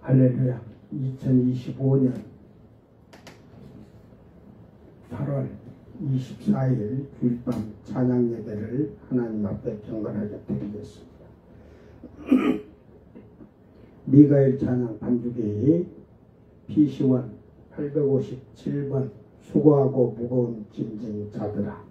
할렐루야. 2025년 8월 24일 주일밤 찬양 예배를 하나님 앞에 경건하게 드리겠습니다. 미가엘 찬양 반주기 PC1 857번 수고하고 무거운 짐진 자들아.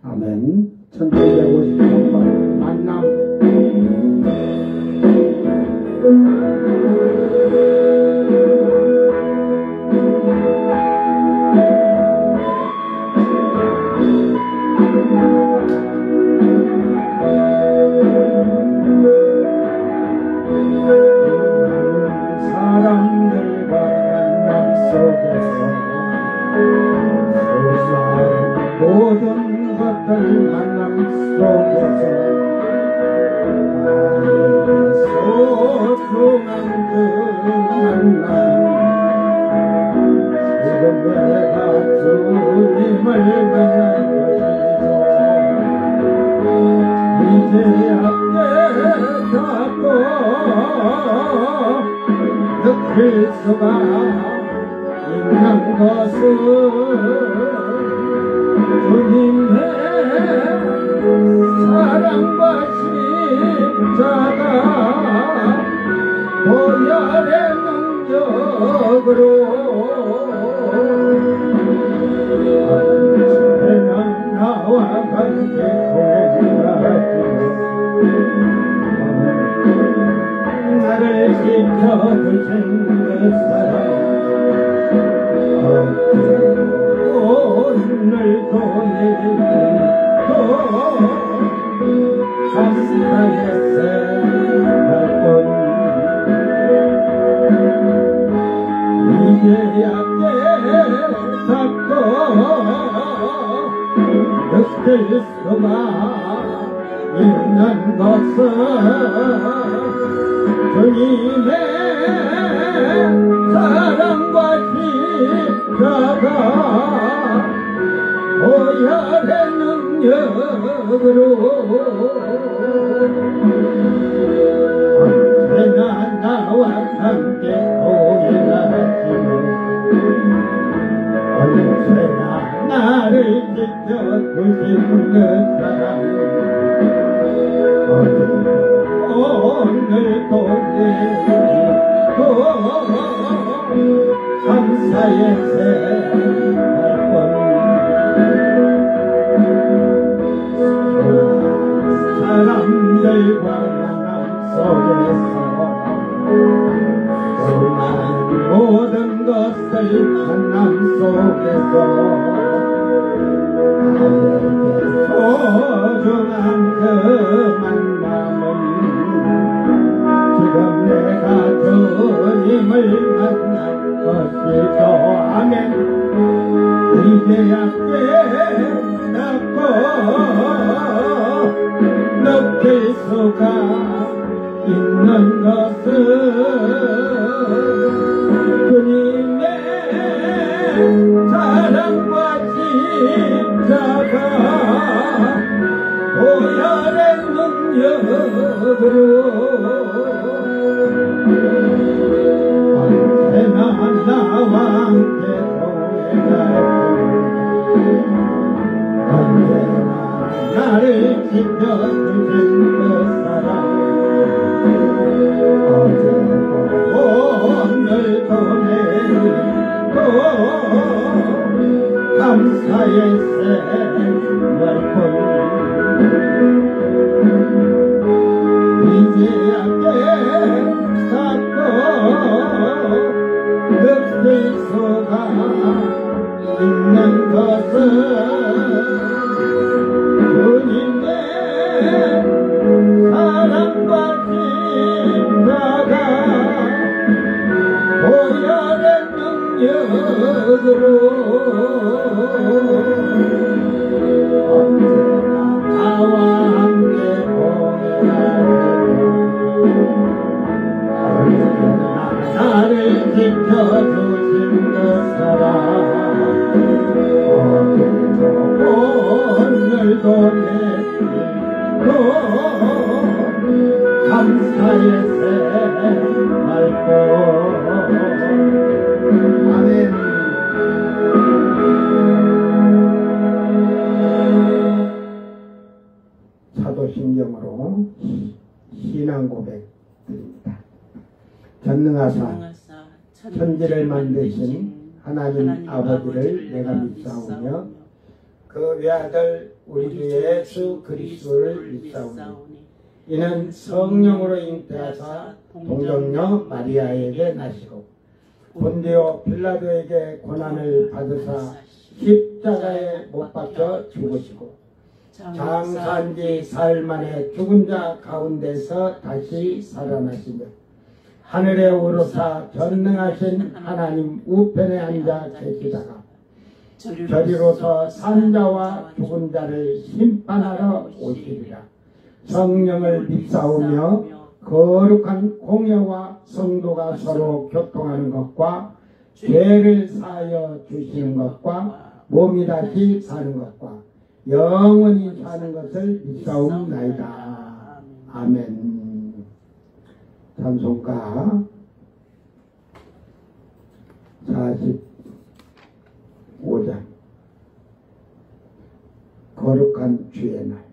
아멘. 1150번 만남. 모든 것들 만남 속에서 소중한 그 만남 지금 내가 주님을 만난 것이죠. 이제야 깨닫고 느낄 수가 있는 것은 주님의 사랑과 십자가 보혈의 능력으로 언제나 나와 함께 동행하시오. 나를 지켜주신 그 사랑 오늘도 내일도 감사의 새날뿐 이제야 깨닫고 느낄 수가 있는 것은 주님의 사랑과 십자가 보혈의 능력으로 언제나 나와 함께 동행하시오. 언제나 나를 지켜주신 그 사랑 오늘도 내일도 감사의 새날뿐 사람들과 만남 속에서 수많은 모든 것을 만남 속에서 나에게 소중한 그 만남은 지금 내가 주님을 만난 것이죠. 아멘. 이제야 깨닫고 느낄 수가 있는 것은 주님의 사랑과 십자가 보혈의 능력으로 지켜주신 그 사랑 오늘도 내일도 감사의 생활뿐 이제야 깨닫고 느낄 수가 있는 것은 주님의 사랑과 십자가 보혈의 능력으로 언제나 나와 함께 언제나 나를 지켜주신 그 사랑 오늘도 내일도 감사의 새말고 아멘. 사도신경으로 신앙 고백드립니다. 전능하사 천지를 만드신 하나님 아버지를 내가 믿사오며 그 외아들 우리 주 예수 그리스도를 믿사오니 이는 성령으로 잉태하사 동정녀 마리아에게 나시고 본디오 빌라도에게 고난을 받으사 십자가에 못 박혀 죽으시고 장사한 지 사흘 만에 죽은 자 가운데서 다시 살아나시며 하늘에 오르사 전능하신 하나님 우편에 앉아 계시다가 저리로서 산자와 죽은 자를 심판하러 오시리라. 성령을 믿사오며 거룩한 공회와 성도가 서로 교통하는 것과 죄를 사하여 주시는 것과 몸이 다시 사는 것과 영원히 사는 것을 믿사옵나이다. 아멘. 찬송가 45장 거룩한 주의 날.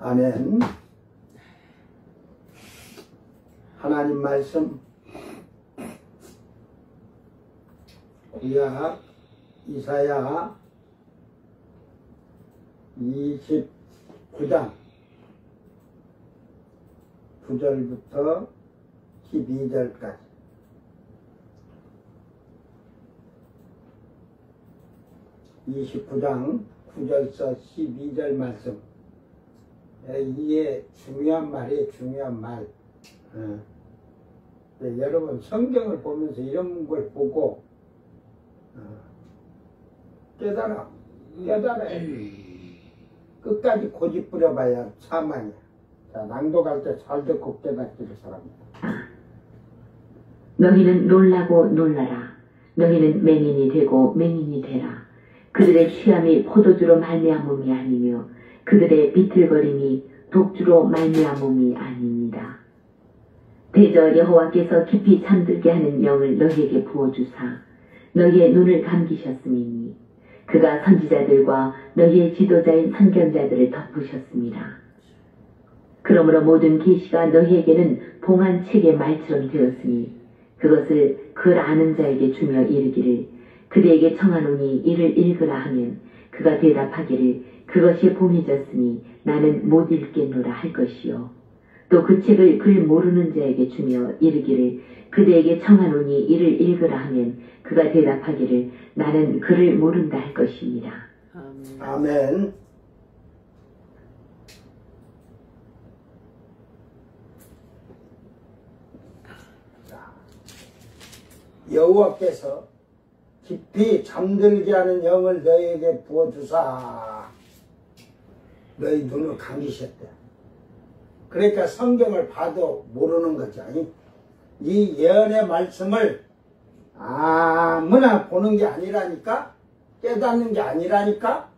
아멘. 하나님 말씀 구약 이사야 29장 9절부터 12절까지. 29장 9절서 12절 말씀. 이게 중요한 말이에요. 중요한 말. 여러분 성경을 보면서 이런 걸 보고 깨달아. 끝까지 고집 부려봐야 사망이야. 자, 낭독할 때 잘 듣고 깨닫기를 바랍니다. 너희는 놀라고 놀라라. 너희는 맹인이 되고 맹인이 되라. 그들의 취함이 포도주로 말미암음이 아니며 그들의 비틀거림이 독주로 말미암음이 아닙니다. 대저 여호와께서 깊이 잠들게 하는 영을 너희에게 부어주사 너희의 눈을 감기셨음이니 그가 선지자들과 너희의 지도자인 선견자들을 덮으셨습니다. 그러므로 모든 계시가 너희에게는 봉한 책의 말처럼 되었으니 그것을 글 아는 자에게 주며 이르기를 그대에게 청하노니 이를 읽으라 하면 그가 대답하기를 그것이 봉해졌으니 나는 못 읽겠노라 할 것이요. 또 그 책을 글 모르는 자에게 주며 이르기를 그대에게 청하노니 이를 읽으라 하면 그가 대답하기를 나는 글을 모른다 할 것입니다. 아멘. 여호와께서 깊이 잠들게 하는 영을 너희에게 부어주사 너희 눈을 감기셨대. 그러니까 성경을 봐도 모르는 거죠. 이 예언의 말씀을 아무나 보는 게 아니라니까, 깨닫는 게 아니라니까.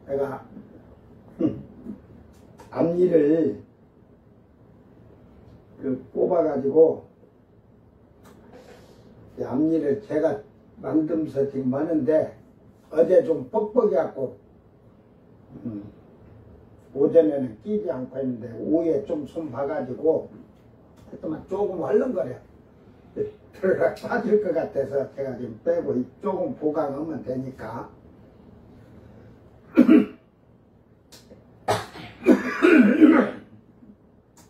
내가 앞니를 뽑아가지고 앞니를 제가 만들면서 지금 하는데 어제 좀 뻑뻑해갖고 오전에는 끼지 않고 했는데 오후에 좀 손 봐가지고 했더만 조금 얼른거려. 들어가 빠질 것 같아서 제가 지금 빼고 조금 보강하면 되니까.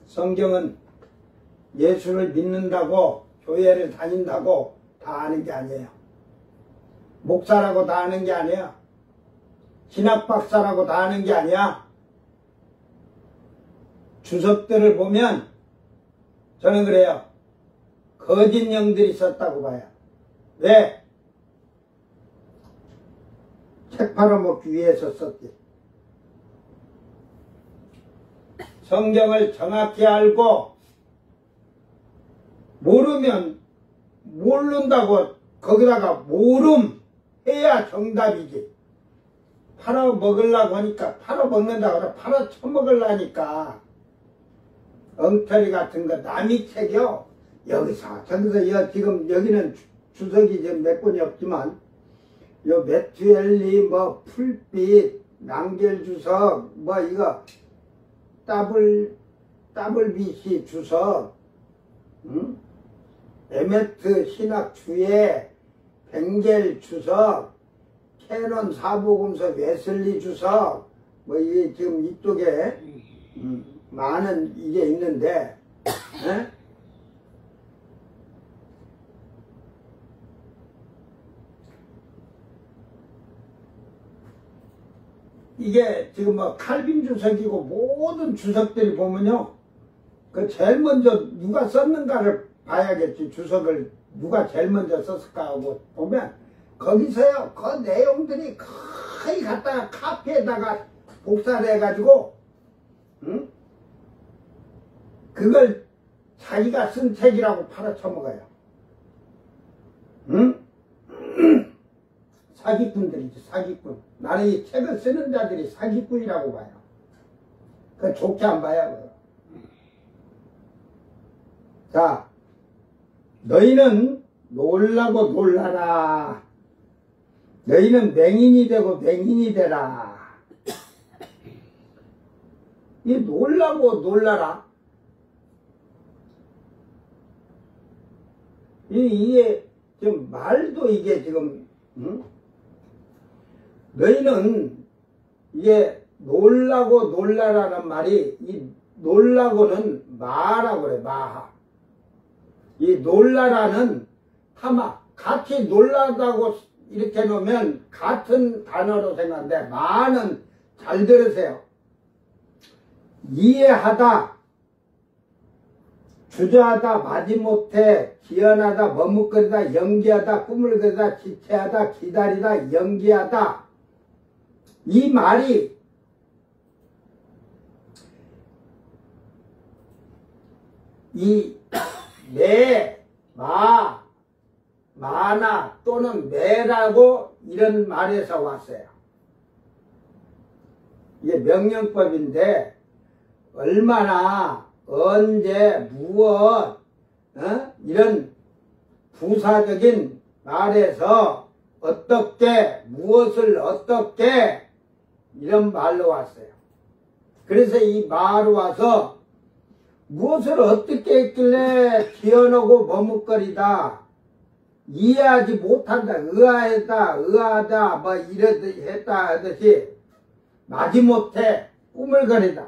성경은 예수를 믿는다고 교회를 다닌다고 다 아는 게 아니에요. 목사라고 다 아는 게 아니에요. 신학박사라고 다 아는 게 아니야. 주석들을 보면 저는 그래요. 거짓 영들이 있었다고 봐요. 왜? 책 팔아먹기 위해서 썼지. 성경을 정확히 알고 모르면 모른다고 거기다가 모름 해야 정답이지. 팔아먹으려고 하니까 팔아먹는다고 하라. 팔아쳐먹으려니까 엉터리 같은 거 남이 책이요. 여기서 저기서 지금 여기는 주석이 지금 몇 권이 없지만 요 메투엘리 뭐 풀빛 낭겔 주석 뭐 이거 WBC 주석 에메트 신학 주에 벵겔 주석 캐논 사복음서 웨슬리 주석 뭐 이게 지금 이쪽에 많은 이게 있는데 에? 이게 지금 뭐 칼빈 주석이고 모든 주석들이 보면요 그 제일 먼저 누가 썼는가를 봐야겠지. 주석을 누가 제일 먼저 썼을까 하고 보면 거기서요 그 내용들이 거의 갖다가 카피에다가 복사를 해가지고 그걸 자기가 쓴 책이라고 팔아쳐먹어요. 사기꾼들이지, 사기꾼. 나는 이 책을 쓰는 자들이 사기꾼이라고 봐요. 그거 좋게 안 봐요. 그거. 자, 너희는 놀라고 놀라라. 너희는 맹인이 되고 맹인이 되라. 이 놀라고 놀라라. 이게 지금 말도 이게 지금 응? 너희는 이게 놀라고 놀라라는 말이 이 놀라고는 마라고 그래. 마. 이 놀라라는 타마 같이 놀라다고 이렇게 놓으면 같은 단어로 생각하는데 마는 잘 들으세요. 이해하다, 주저하다, 마지못해, 기연하다, 머뭇거리다, 연기하다, 꿈을 그리다, 지체하다, 기다리다, 연기하다. 이 말이 이 매, 마, 마나 또는 매라고 이런 말에서 왔어요. 이게 명령법인데 얼마나 언제 무엇 이런 부사적인 말에서 어떻게 무엇을 어떻게 이런 말로 왔어요. 그래서 이 말로 와서 무엇을 어떻게 했길래 기어오고 머뭇거리다 이해하지 못한다 의아하다 뭐 이러듯이 했다 하듯이 마지못해 꾸물거리다.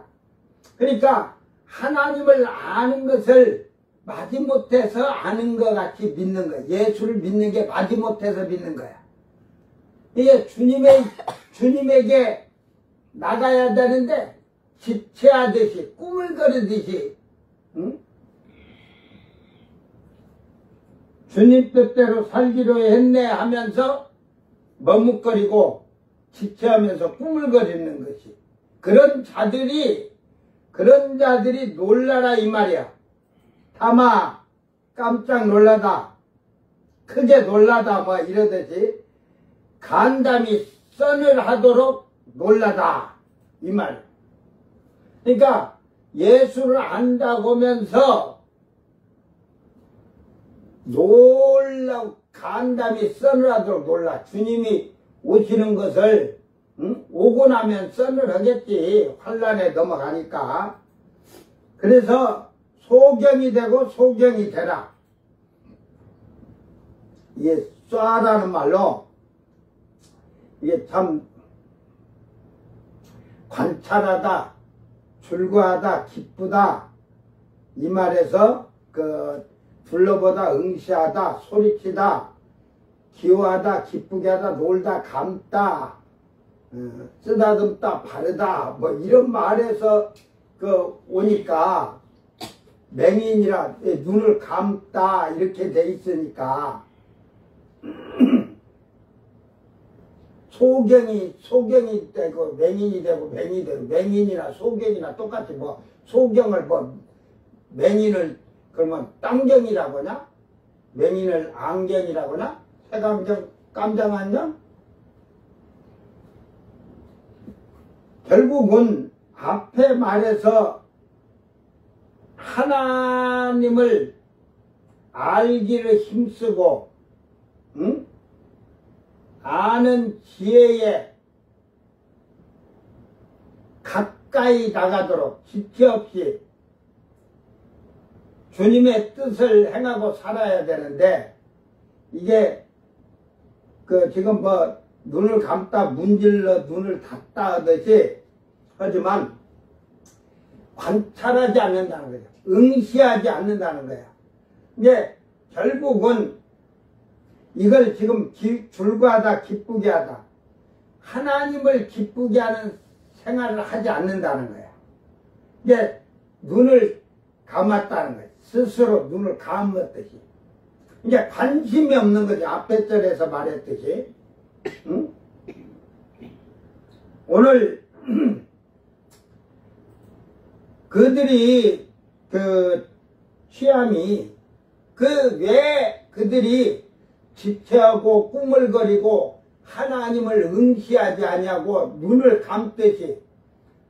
그러니까 하나님을 아는 것을 마지못해서 아는 것 같이 믿는 거야. 예수를 믿는 게 마지못해서 믿는 거야. 이게 주님에게 나가야 되는데 지체하듯이 꾸물거리듯이 응? 주님 뜻대로 살기로 했네 하면서 머뭇거리고 지체하면서 꾸물거리는 것이 그런 자들이 놀라라 이 말이야. 다마 깜짝 놀라다 크게 놀라다 뭐 이러듯이 간담이 써늘하도록 놀라다 이 말. 그러니까 예수를 안다고 하면서 간담이 써늘하도록 놀라. 주님이 오시는 것을 오고 나면 써늘하겠지. 환란에 넘어가니까. 그래서 소경이 되고 소경이 되라. 이게 쏴라는 말로 이게 참 관찰하다, 줄구하다, 기쁘다 이 말에서 둘러보다, 응시하다, 소리치다, 기호하다, 기쁘게 하다, 놀다, 감다, 쓰다듬다, 바르다 뭐 이런 말에서 오니까 맹인이라 눈을 감다 이렇게 돼 있으니까 소경이 되고 맹인이 되고 맹인이 되고 맹인이나 소경이나 똑같이 뭐 소경을 뭐 맹인을 그러면 땅경이라고 하냐? 맹인을 안경이라고 하냐? 새감경 깜장안경? 결국은 앞에 말해서 하나님을 알기를 힘쓰고 응? 아는 지혜에 가까이 나가도록 지체 없이 주님의 뜻을 행하고 살아야 되는데 이게 지금 뭐 눈을 감다 문질러 눈을 닫다 하듯이 하지만 관찰하지 않는다는 거죠. 응시하지 않는다는 거야. 근데 결국은 이걸 지금 줄구하다 기쁘게 하다 하나님을 기쁘게 하는 생활을 하지 않는다는 거야. 이게 눈을 감았다는 거야. 스스로 눈을 감았듯이. 이제 관심이 없는 거지. 앞에 절에서 말했듯이. 응? 오늘 그들이 취함이 왜 그들이 지체하고 꾸물거리고 하나님을 응시하지 아니하고 눈을 감듯이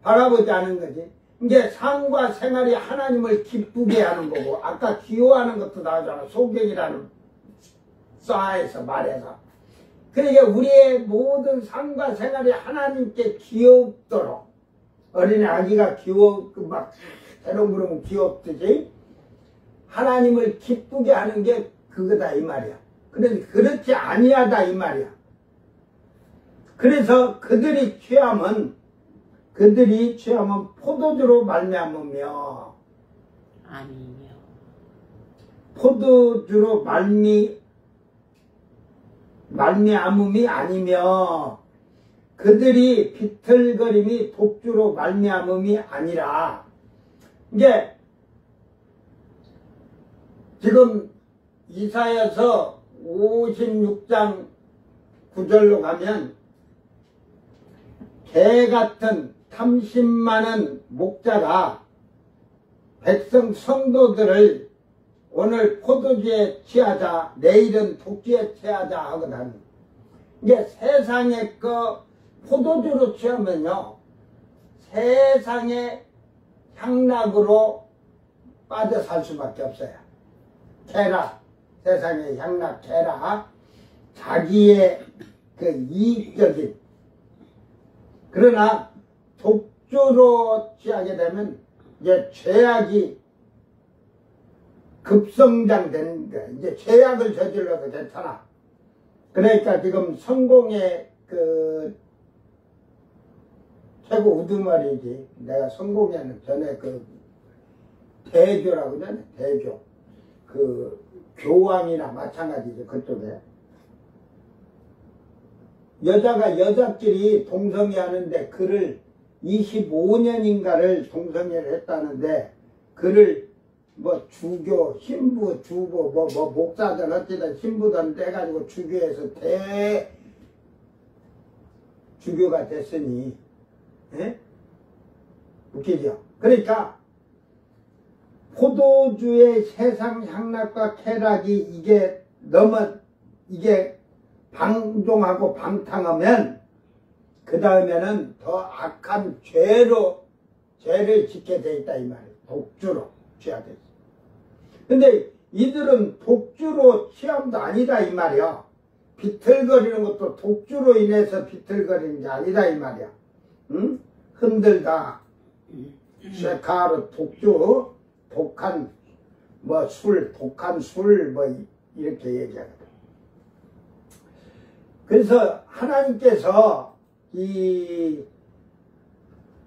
바라보지 않은 거지. 이게 삶과 생활이 하나님을 기쁘게 하는 거고 아까 기호하는 것도 나오잖아. 소경이라는 쏴에서 말해서. 그러니까 우리의 모든 삶과 생활이 하나님께 귀엽도록 어린애 아기가 막 새로 부르면 귀엽듯이 하나님을 기쁘게 하는 게 그거다 이 말이야. 그래서 그렇지 아니하다 이 말이야. 그래서 그들이 취함은 포도주로 말미암으며 아니며 포도주로 말미암음이 아니며 그들이 비틀거림이 독주로 말미암음이 아니라 이게 지금 이사야서 56장 9절로 가면 개같은 탐심많은 목자가 백성 성도들을 오늘 포도주에 취하자 내일은 독주에 취하자 하거든. 이게 세상의 포도주로 취하면요 세상의 향락으로 빠져 살 수밖에 없어요. 세상의 향락 자기의 그 이익적인. 그러나 독주로 취하게 되면 이제 죄악이 급성장되는 거야. 이제 죄악을 저질러도 괜찮아. 그러니까 지금 성공의 그 최고 우두머리지. 내가 성공에는 전에 그 대교라고 하잖아. 대교. 그 교황이나 마찬가지죠. 그쪽에. 여자끼리 동성애 하는데 그를 25년인가를 동성애를 했다는데 그를 뭐 주교, 신부, 주보, 목사들 어찌든 신부들 떼가지고 주교에서 주교가 됐으니, 예? 웃기죠? 그러니까, 포도주의 세상 향락과 쾌락이 이게 방종하고 방탕하면, 그 다음에는 더 악한 죄를 짓게 돼 있다, 이 말이에요. 독주로 취하됐어. 근데 이들은 독주로 취함도 아니다, 이 말이야. 비틀거리는 것도 독주로 인해서 비틀거리는 게 아니다, 이 말이야. 응? 흔들다. 쇠카로 독주, 독한 술, 이렇게 얘기하거든. 그래서 하나님께서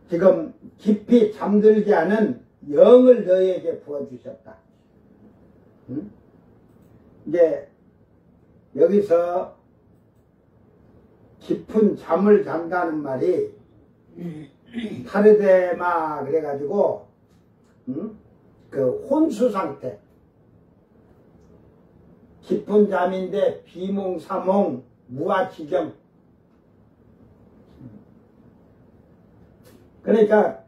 지금 깊이 잠들게 하는 영을 너희에게 부어주셨다. 응? 이제 여기서 깊은 잠을 잔다는 말이 타르데마 그래가지고 그 혼수 상태, 깊은 잠인데 비몽사몽 무아지경. 그러니까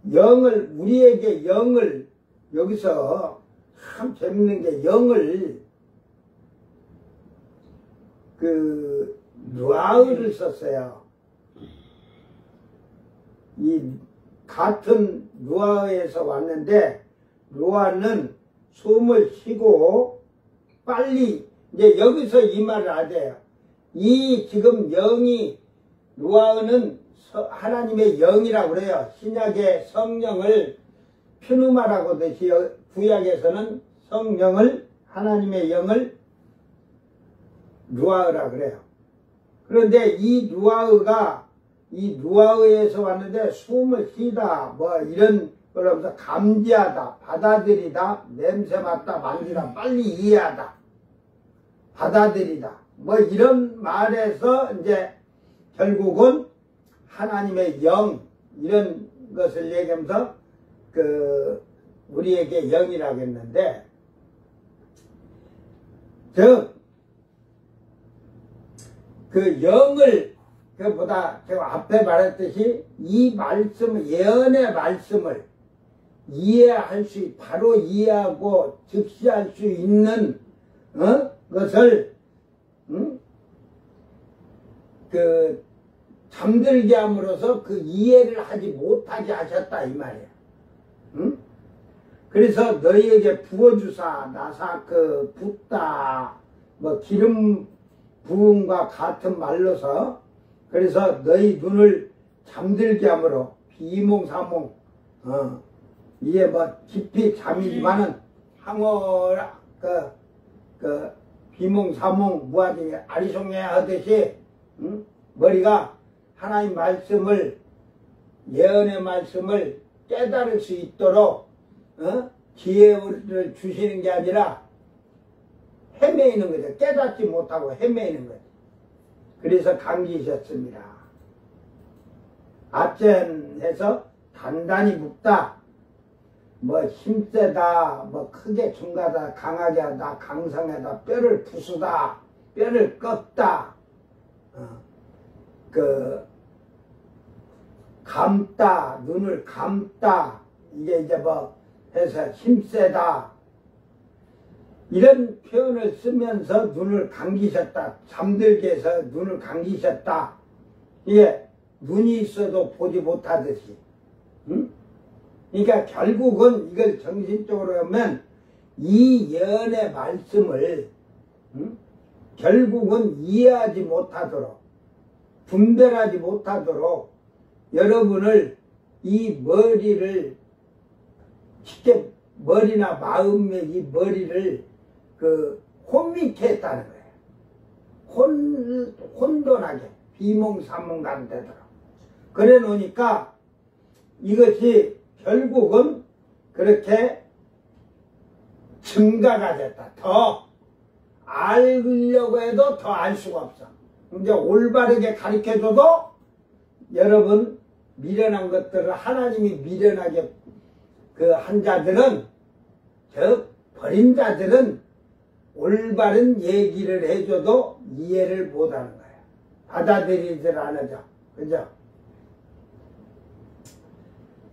우리에게 영을, 여기서 참 재밌는 게 영을 루아흐를 썼어요. 이 같은 루아흐에서 왔는데, 루아흐는 숨을 쉬고 빨리, 이제 여기서 이 말을 하대요. 이 지금 영이, 루아흐는 하나님의 영이라고 그래요. 신약의 성령을 퓨누마라고 하듯이 구약에서는 성령을, 하나님의 영을 루아흐라 그래요. 그런데 이 루아흐에서 왔는데 숨을 쉬다, 이런 걸 하면서 감지하다, 받아들이다, 냄새 맡다, 만지다, 빨리 이해하다, 받아들이다, 이런 말에서 이제 결국은 하나님의 영, 이런 것을 얘기하면서 우리에게 영이라고 했는데, 즉, 그 영을, 그보다 제가 앞에 말했듯이 이 말씀, 예언의 말씀을 바로 이해하고 즉시할 수 있는, 것을, 잠들게 함으로써 그 이해를 하지 못하게 하셨다, 이 말이야. 그래서 너희에게 부어주사, 나사크, 붓다, 기름 부음과 같은 말로서, 그래서 너희 눈을 잠들게 함으로, 비몽사몽, 이게 깊이 잠이지만은, 그 비몽사몽 무아중에 아리송해 하듯이 응? 머리가 하나님 말씀을 예언의 말씀을 깨달을 수 있도록 기회를 주시는 게 아니라 헤매이는 거죠. 깨닫지 못하고 헤매이는 거죠. 그래서 감기셨습니다. 아첸해서 단단히 묶다, 뭐 힘세다, 뭐 크게 중가다, 강하게 하다, 강성하다, 뼈를 부수다, 뼈를 꺾다, 감다, 눈을 감다, 이게 이제 뭐 해서 힘세다, 이런 표현을 쓰면서 눈을 감기셨다, 잠들게 해서 눈을 감기셨다. 이게 눈이 있어도 보지 못하듯이. 응? 그러니까 결국은 이걸 정신적으로 하면 이 예언의 말씀을 결국은 이해하지 못하도록, 분별하지 못하도록 여러분을 이 머리를 쉽게 머리나 마음의 이 머리를 혼미케 했다는 거예요. 혼돈하게 비몽사몽간 되도록. 그래 놓으니까 이것이 결국은 그렇게 증가가 됐다. 더 알려고 해도 더 알 수가 없어. 이제 올바르게 가르쳐줘도 여러분 미련한 것들을 하나님이 미련하게 한 자들은, 즉 버린 자들은 올바른 얘기를 해줘도 이해를 못하는 거예요. 받아들이질 않아죠. 그죠?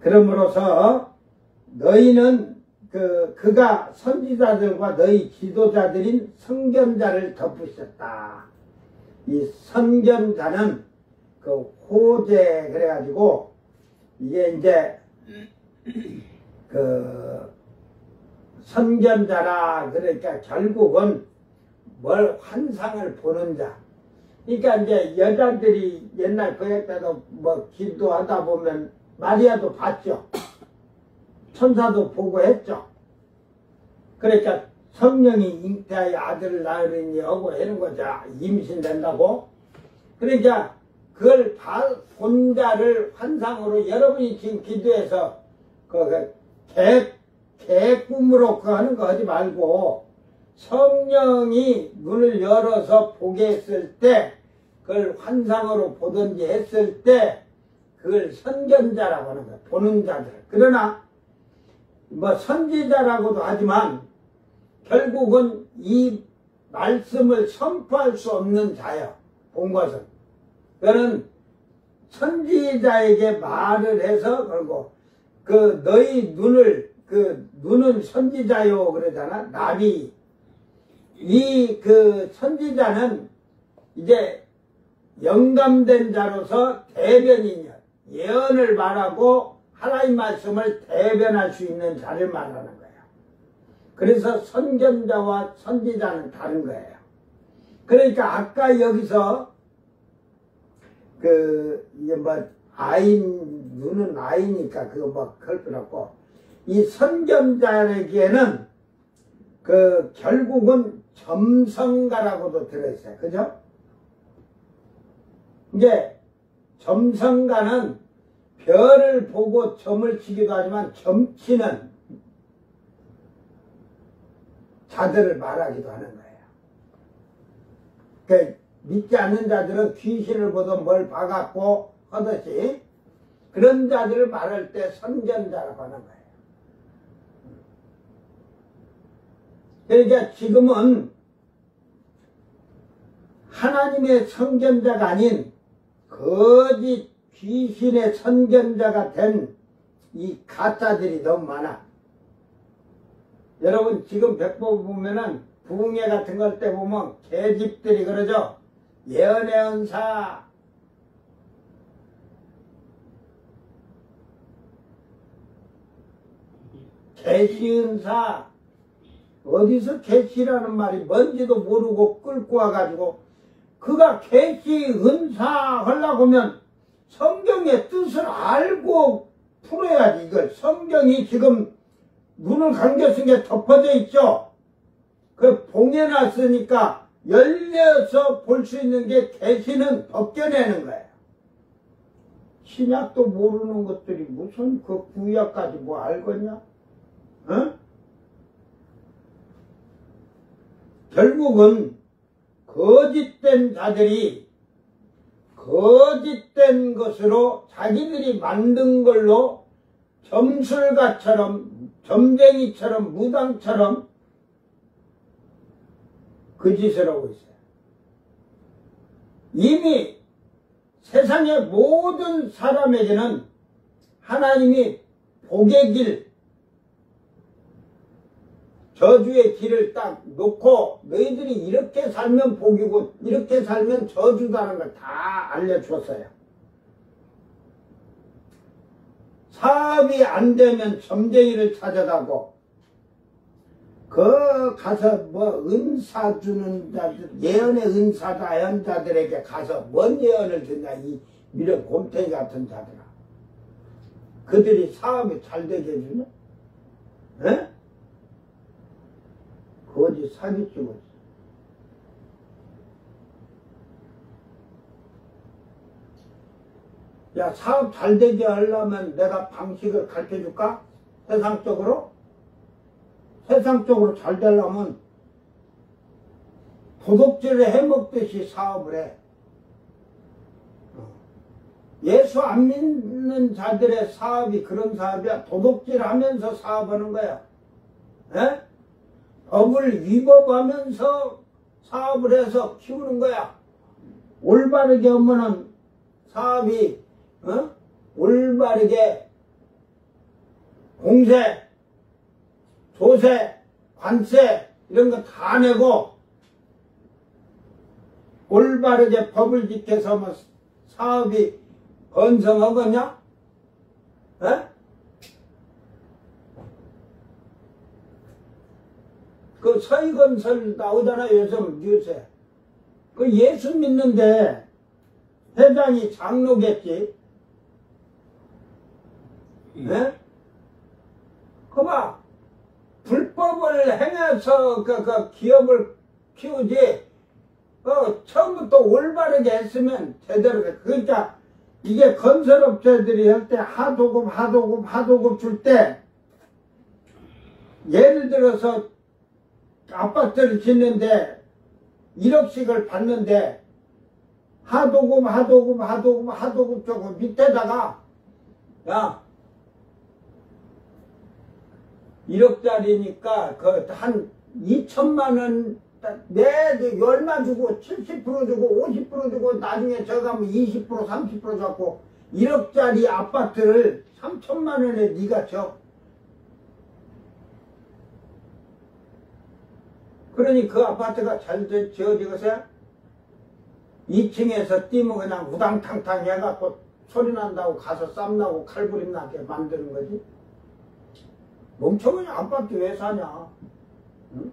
그러므로서 너희는 그가 선지자들과 너희 지도자들인 선견자를 덮으셨다. 이 선견자는 호재 그래가지고 이게 이제 선견자라, 그러니까 결국은 뭘 환상을 보는 자. 그러니까 이제 여자들이 옛날 구약 때도 뭐 기도하다 보면 마리아도 봤죠. 천사도 보고 했죠. 그러니까 성령이 잉태하여 아들을 낳으리니 하고 하는 거죠. 임신된다고. 그러니까 그걸 본 자를 환상으로 여러분이 지금 기도해서 개 꿈으로 하는 거 하지 말고 성령이 눈을 열어서 보게 했을 때, 그걸 환상으로 보든지 했을 때 그걸 선견자라고 하는 거예요. 보는 자들. 그러나 뭐 선지자라고도 하지만 결국은 이 말씀을 선포할 수 없는 자예요. 본 것은. 그거는 선지자에게 말을 해서 그러고, 너희 눈은 선지자요 그러잖아. 나비. 이 선지자는 이제 영감된 자로서 대변인이야. 예언을 말하고 하나님 말씀을 대변할 수 있는 자를 말하는 거예요. 그래서 선견자와 선지자는 다른 거예요. 그러니까 아까 여기서 이게 뭐 눈은 아이니까 그거 뭐 그럴 필요 없고, 이 선견자에게는 결국은 점성가라고도 들어있어요. 그죠? 이제 점성가는 별을 보고 점을 치기도 하지만 점치는 자들을 말하기도 하는 거예요. 그러니까 믿지 않는 자들은 귀신을 보던 뭘 봐갖고 하듯이 그런 자들을 말할 때 선견자라고 하는 거예요. 그러니까 지금은 하나님의 선견자가 아닌 거짓 귀신의 선견자가 된 이 가짜들이 너무 많아. 여러분 지금 백보 보면은 부흥회 같은 걸 때 보면 계집들이 그러죠. 예언의 은사, 계시 은사, 어디서 계시라는 말이 뭔지도 모르고 끌고 와가지고 그가 계시 은사 하려고 하면 성경의 뜻을 알고 풀어야지. 이걸 성경이 지금 눈을 감겼은 게 덮어져 있죠. 그 봉해놨으니까 열려서 볼 수 있는 게 계시는 벗겨내는 거예요. 신약도 모르는 것들이 무슨 그 구약까지 뭐 알겠냐? 어? 결국은 거짓된 자들이 거짓된 것으로 자기들이 만든 걸로 점술가처럼 점쟁이처럼 무당처럼 그 짓을 하고 있어요. 이미 세상의 모든 사람에게는 하나님이 복의 길, 저주의 길을 딱 놓고 너희들이 이렇게 살면 복이고 이렇게 살면 저주다는 걸 다 알려주었어요. 사업이 안 되면 점쟁이를 찾아가고 그 가서 뭐 은사 주는 자들, 예언의 은사 다연 자들에게 가서 뭔 예언을 듣냐, 이 미련 곰탱이 같은 자들아. 그들이 사업이 잘 되게 해주냐? 에? 거짓 사기치고 있어. 야, 사업 잘 되게 하려면 내가 방식을 가르쳐 줄까? 세상적으로? 세상적으로 잘 되려면 도둑질을 해먹듯이 사업을 해. 예수 안 믿는 자들의 사업이 그런 사업이야. 도둑질 하면서 사업하는 거야. 에? 법을 위법하면서 사업을 해서 키우는 거야. 올바르게 하면은 사업이 올바르게 공세, 조세, 관세 이런 거 다 내고 올바르게 법을 지켜서 뭐 사업이 번성하겠냐? 에? 그 서희건설 나오잖아 요즘 뉴스에. 그 예수 믿는데 회장이 장로겠지. 예? 그봐 불법을 행해서 그 기업을 키우지. 처음부터 올바르게 했으면 제대로 돼. 그러니까 이게 건설업체들이 할 때 하도급 줄 때 예를 들어서 아파트를 짓는데 1억씩을 받는데 하도급 저거 밑에다가 야 1억짜리니까 그 한 2천만 원 얼마 주고 70% 주고 50% 주고 나중에 저 가면 20% 30% 잡고 1억짜리 아파트를 3천만 원에 네가 줘. 그러니 그 아파트가 잘 지어지겠어요? 2층에서 뛰면 그냥 우당탕탕 해갖고 소리 난다고 가서 쌈나고 칼부림 나게 만드는 거지. 멍청이 아파트 왜 사냐? 응?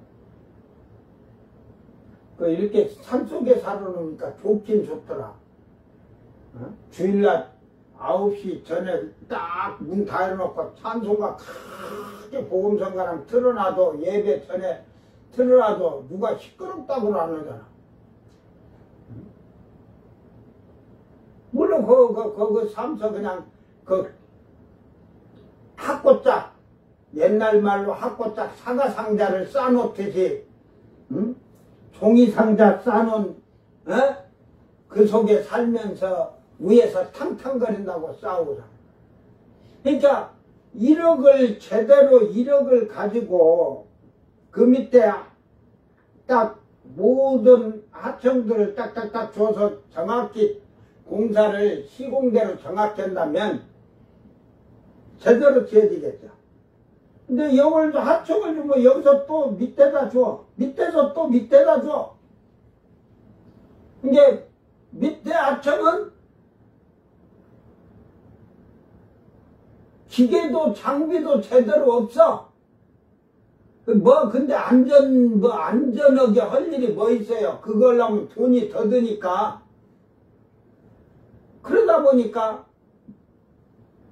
그 이렇게 산속에 살아놓으니까 좋긴 좋더라. 응? 주일날 9시 전에 딱 문 다 열어놓고 찬송가 크게 복음성가랑 틀어놔도 예배 전에 틀어놔도 누가 시끄럽다고는 안 하잖아. 물론 그 삼서 그냥 그 학고짝 옛날 말로 학고짝 사과상자를 쌓아놓듯이 응? 종이상자 쌓아놓은 그 속에 살면서 위에서 탕탕거린다고 싸우잖아. 그러니까 1억을 제대로 1억을 가지고 그 밑에 딱 모든 하청들을 딱딱딱 줘서 정확히 공사를 시공대로 정확히 한다면 제대로 지어지겠죠. 근데 이걸 하청을 주면 여기서 또 밑에다 줘. 밑에서 또 밑에다 줘. 이게 밑에 하청은 기계도 장비도 제대로 없어. 근데 안전하게 할 일이 뭐 있어요. 그걸 하면 돈이 더 드니까. 그러다 보니까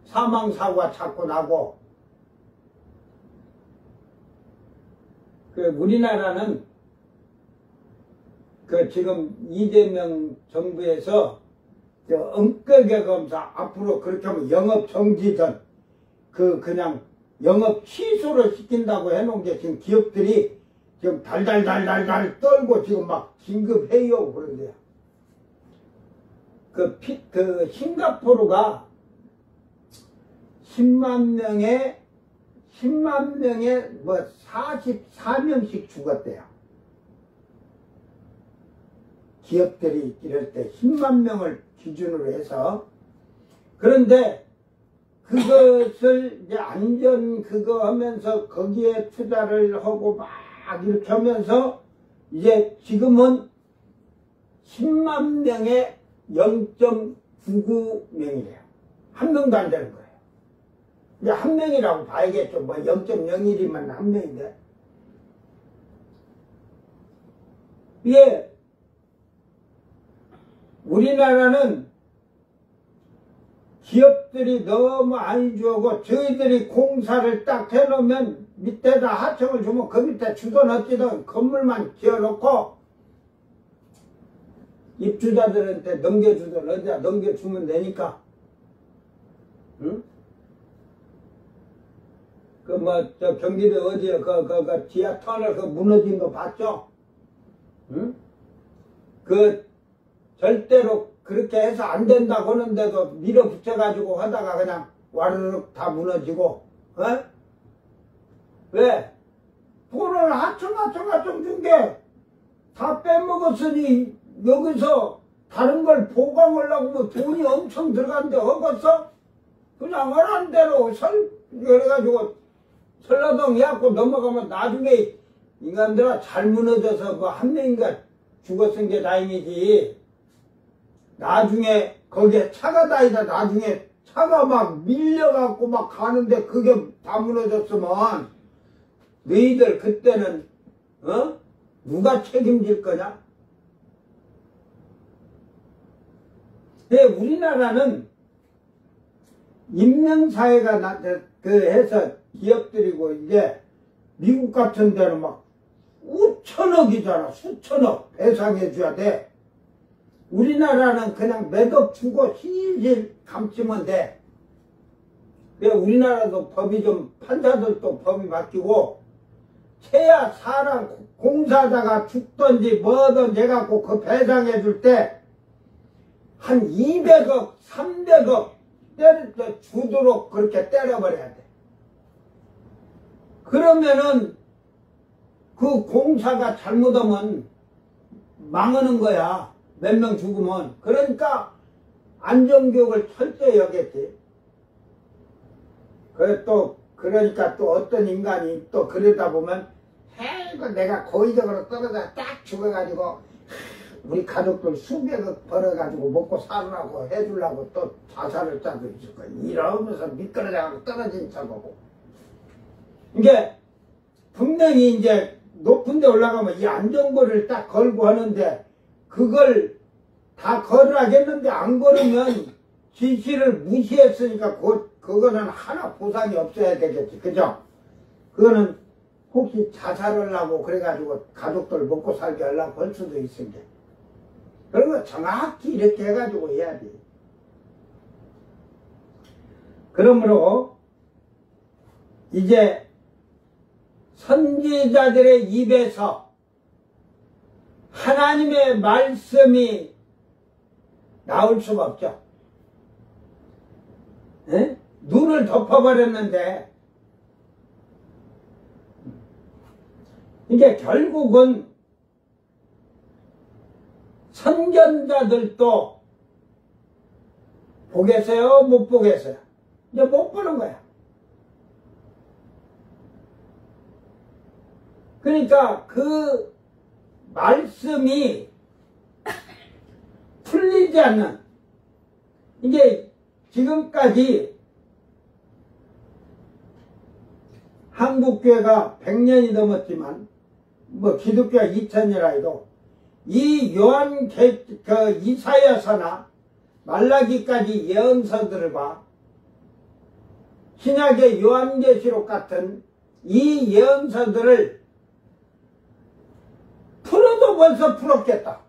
사망사고가 자꾸 나고. 우리나라는 그 지금 이재명 정부에서 엄격하게 검사 앞으로 그렇게 하면 영업 정지전 그냥 영업 취소를 시킨다고 해놓은 게 지금 기업들이 지금 달달달달달 떨고 지금 막 긴급 회의하고 그런데요. 그 싱가포르가 10만 명에 뭐 44명씩 죽었대요. 기업들이 이럴 때 10만 명을 기준으로 해서. 그런데 그것을 이제 안전 그거 하면서 거기에 투자를 하고 막 이렇게 하면서 이제 지금은 10만 명에 0.99명이래요. 한 명도 안 되는 거예요. 이제 한 명이라고 봐야겠죠. 뭐 0.01이면 한 명인데. 이게 우리나라는 기업들이 너무 안 주고 저희들이 공사를 딱 해놓으면 밑에다 하청을 주면 그 밑에 주든 어찌든 건물만 지어놓고 입주자들한테 넘겨주든 어디다 넘겨주면 되니까. 응? 저 경기도 어디에 그 지하 터널 무너진 거 봤죠? 응? 절대로 그렇게 해서 안 된다고 하는데도 밀어붙여가지고 하다가 그냥 와르륵 다 무너지고, 왜? 돈을 하청 준 게 다 빼먹었으니 여기서 다른 걸 보강하려고 뭐 돈이 엄청 들어간데 허겄어? 그냥 하라는 대로 그래가지고 설라동 해갖고 넘어가면 나중에 인간들아 잘 무너져서 뭐 한 명인가 죽었은 게 다행이지. 나중에 거기에 차가 다니다 나중에 차가 막 밀려갖고 막 가는데 그게 다 무너졌으면 너희들 그때는 누가 책임질 거냐? 근데 우리나라는 인명사회가 해서 기업들이고 이제 미국 같은 데는 막 수천억이잖아. 수천억 배상해줘야 돼. 우리나라는 그냥 매덕 주고 실실 감추면 돼. 우리나라도 법이 좀 판사들도 법이 바뀌고 최야 사람 공사자가 죽든지 뭐든지 해갖고 그 배상해 줄 때 한 200억 300억 주도록 그렇게 때려버려야 돼. 그러면은 그 공사가 잘못하면 망하는 거야. 몇 명 죽으면. 그러니까 안전교육을 철저히 하겠지. 그러니까 또 어떤 인간이 또 그러다 보면 이거 내가 고의적으로 떨어져 딱 죽어가지고 우리 가족들 수백억 벌어가지고 먹고 살으라고 해주려고 또 자살을 짜고 있을 거야. 이러면서 미끄러져가지고 떨어진 척하고. 이게 분명히 이제 높은 데 올라가면 이 안전거리를 딱 걸고 하는데 그걸 다 걸으라겠는데 안 걸으면 지시를 무시했으니까 그거는 하나 보상이 없어야 되겠지. 그죠? 그거는 혹시 자살을 하고 그래가지고 가족들 먹고 살게 하려고 할 수도 있으니까. 그런 거 정확히 이렇게 해가지고 해야 돼. 그러므로 이제 선지자들의 입에서 하나님의 말씀이 나올 수가 없죠. 에? 눈을 덮어버렸는데 이게 결국은 선견자들도 보겠어요? 못 보겠어요? 이제 못 보는 거야. 그러니까 그 말씀이 풀리지 않는, 이게 지금까지 한국교회가 100년이 넘었지만 뭐 기독교가 2000이라 해도 이 이사야서나 말라기까지 예언서들과 신약의 요한계시록 같은 이 예언서들을 풀어도 또 벌써 풀었겠다.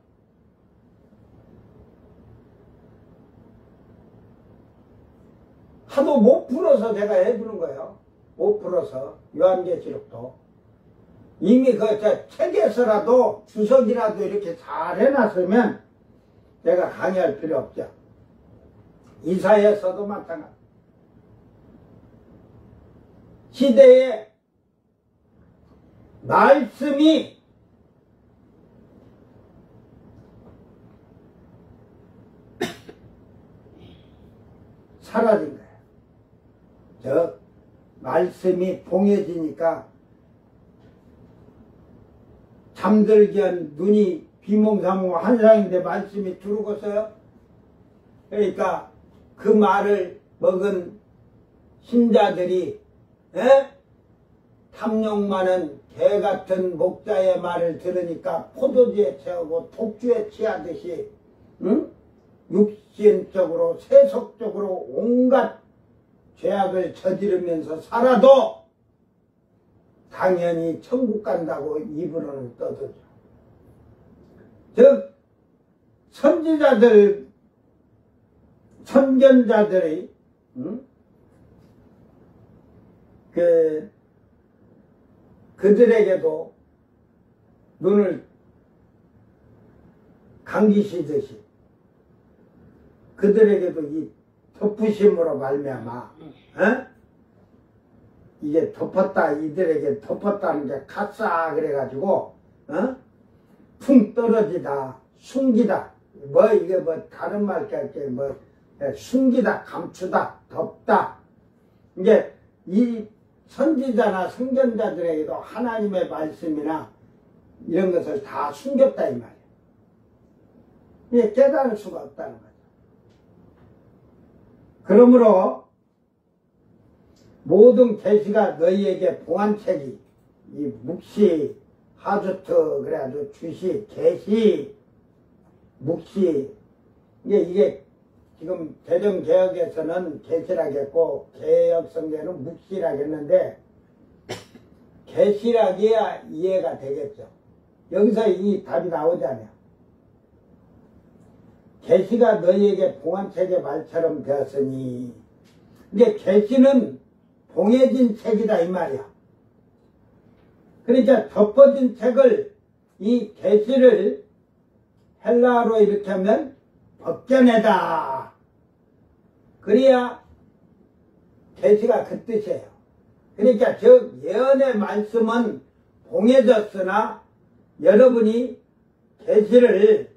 하도 못 풀어서 내가 해주는 거예요. 못 풀어서. 요한계시록도. 이미 그 책에서라도 주석이라도 이렇게 잘 해놨으면 내가 강의할 필요 없죠. 이사야서도 마찬가지. 시대에 말씀이 사라진 거예요. 저 말씀이 봉해지니까 잠들기엔 눈이 비몽사몽 환상인데 말씀이 들어오고서요. 그러니까 그 말을 먹은 신자들이 탐욕 많은 개 같은 목자의 말을 들으니까 포도주에 취하고 독주에 취하듯이 육신적으로 세속적으로 온갖 죄악을 저지르면서 살아도 당연히 천국 간다고 입으로는 떠들죠. 즉 선지자들 선견자들이 그들에게도 눈을 감기시듯이 그들에게도 이 덮으심으로 말미암아 이게 덮었다, 이들에게 덮었다는 게 가싸 그래가지고 풍 떨어지다, 숨기다, 뭐 이게 뭐 다른 말 할게 뭐 숨기다, 감추다, 덮다. 이게 이 선지자나 선견자들에게도 하나님의 말씀이나 이런 것을 다 숨겼다 이 말이에요. 이게 깨달을 수가 없다는 거죠. 그러므로 모든 계시가 너희에게 봉한책이 이 묵시, 하주트 그래가지고 주시, 계시, 묵시 이게 지금 개정개혁에서는 계시라겠고 개혁성경에는 묵시라겠는데 계시락이야 이해가 되겠죠. 여기서 이 답이 나오잖아요. 계시가 너희에게 봉한책의 말처럼 되었으니 이게 계시는 봉해진 책이다 이 말이야. 그러니까 덮어진 책을 이 계시를 헬라어로 이렇게 하면 벗겨내다. 그래야 계시가 그 뜻이에요. 그러니까 즉 예언의 말씀은 봉해졌으나 여러분이 계시를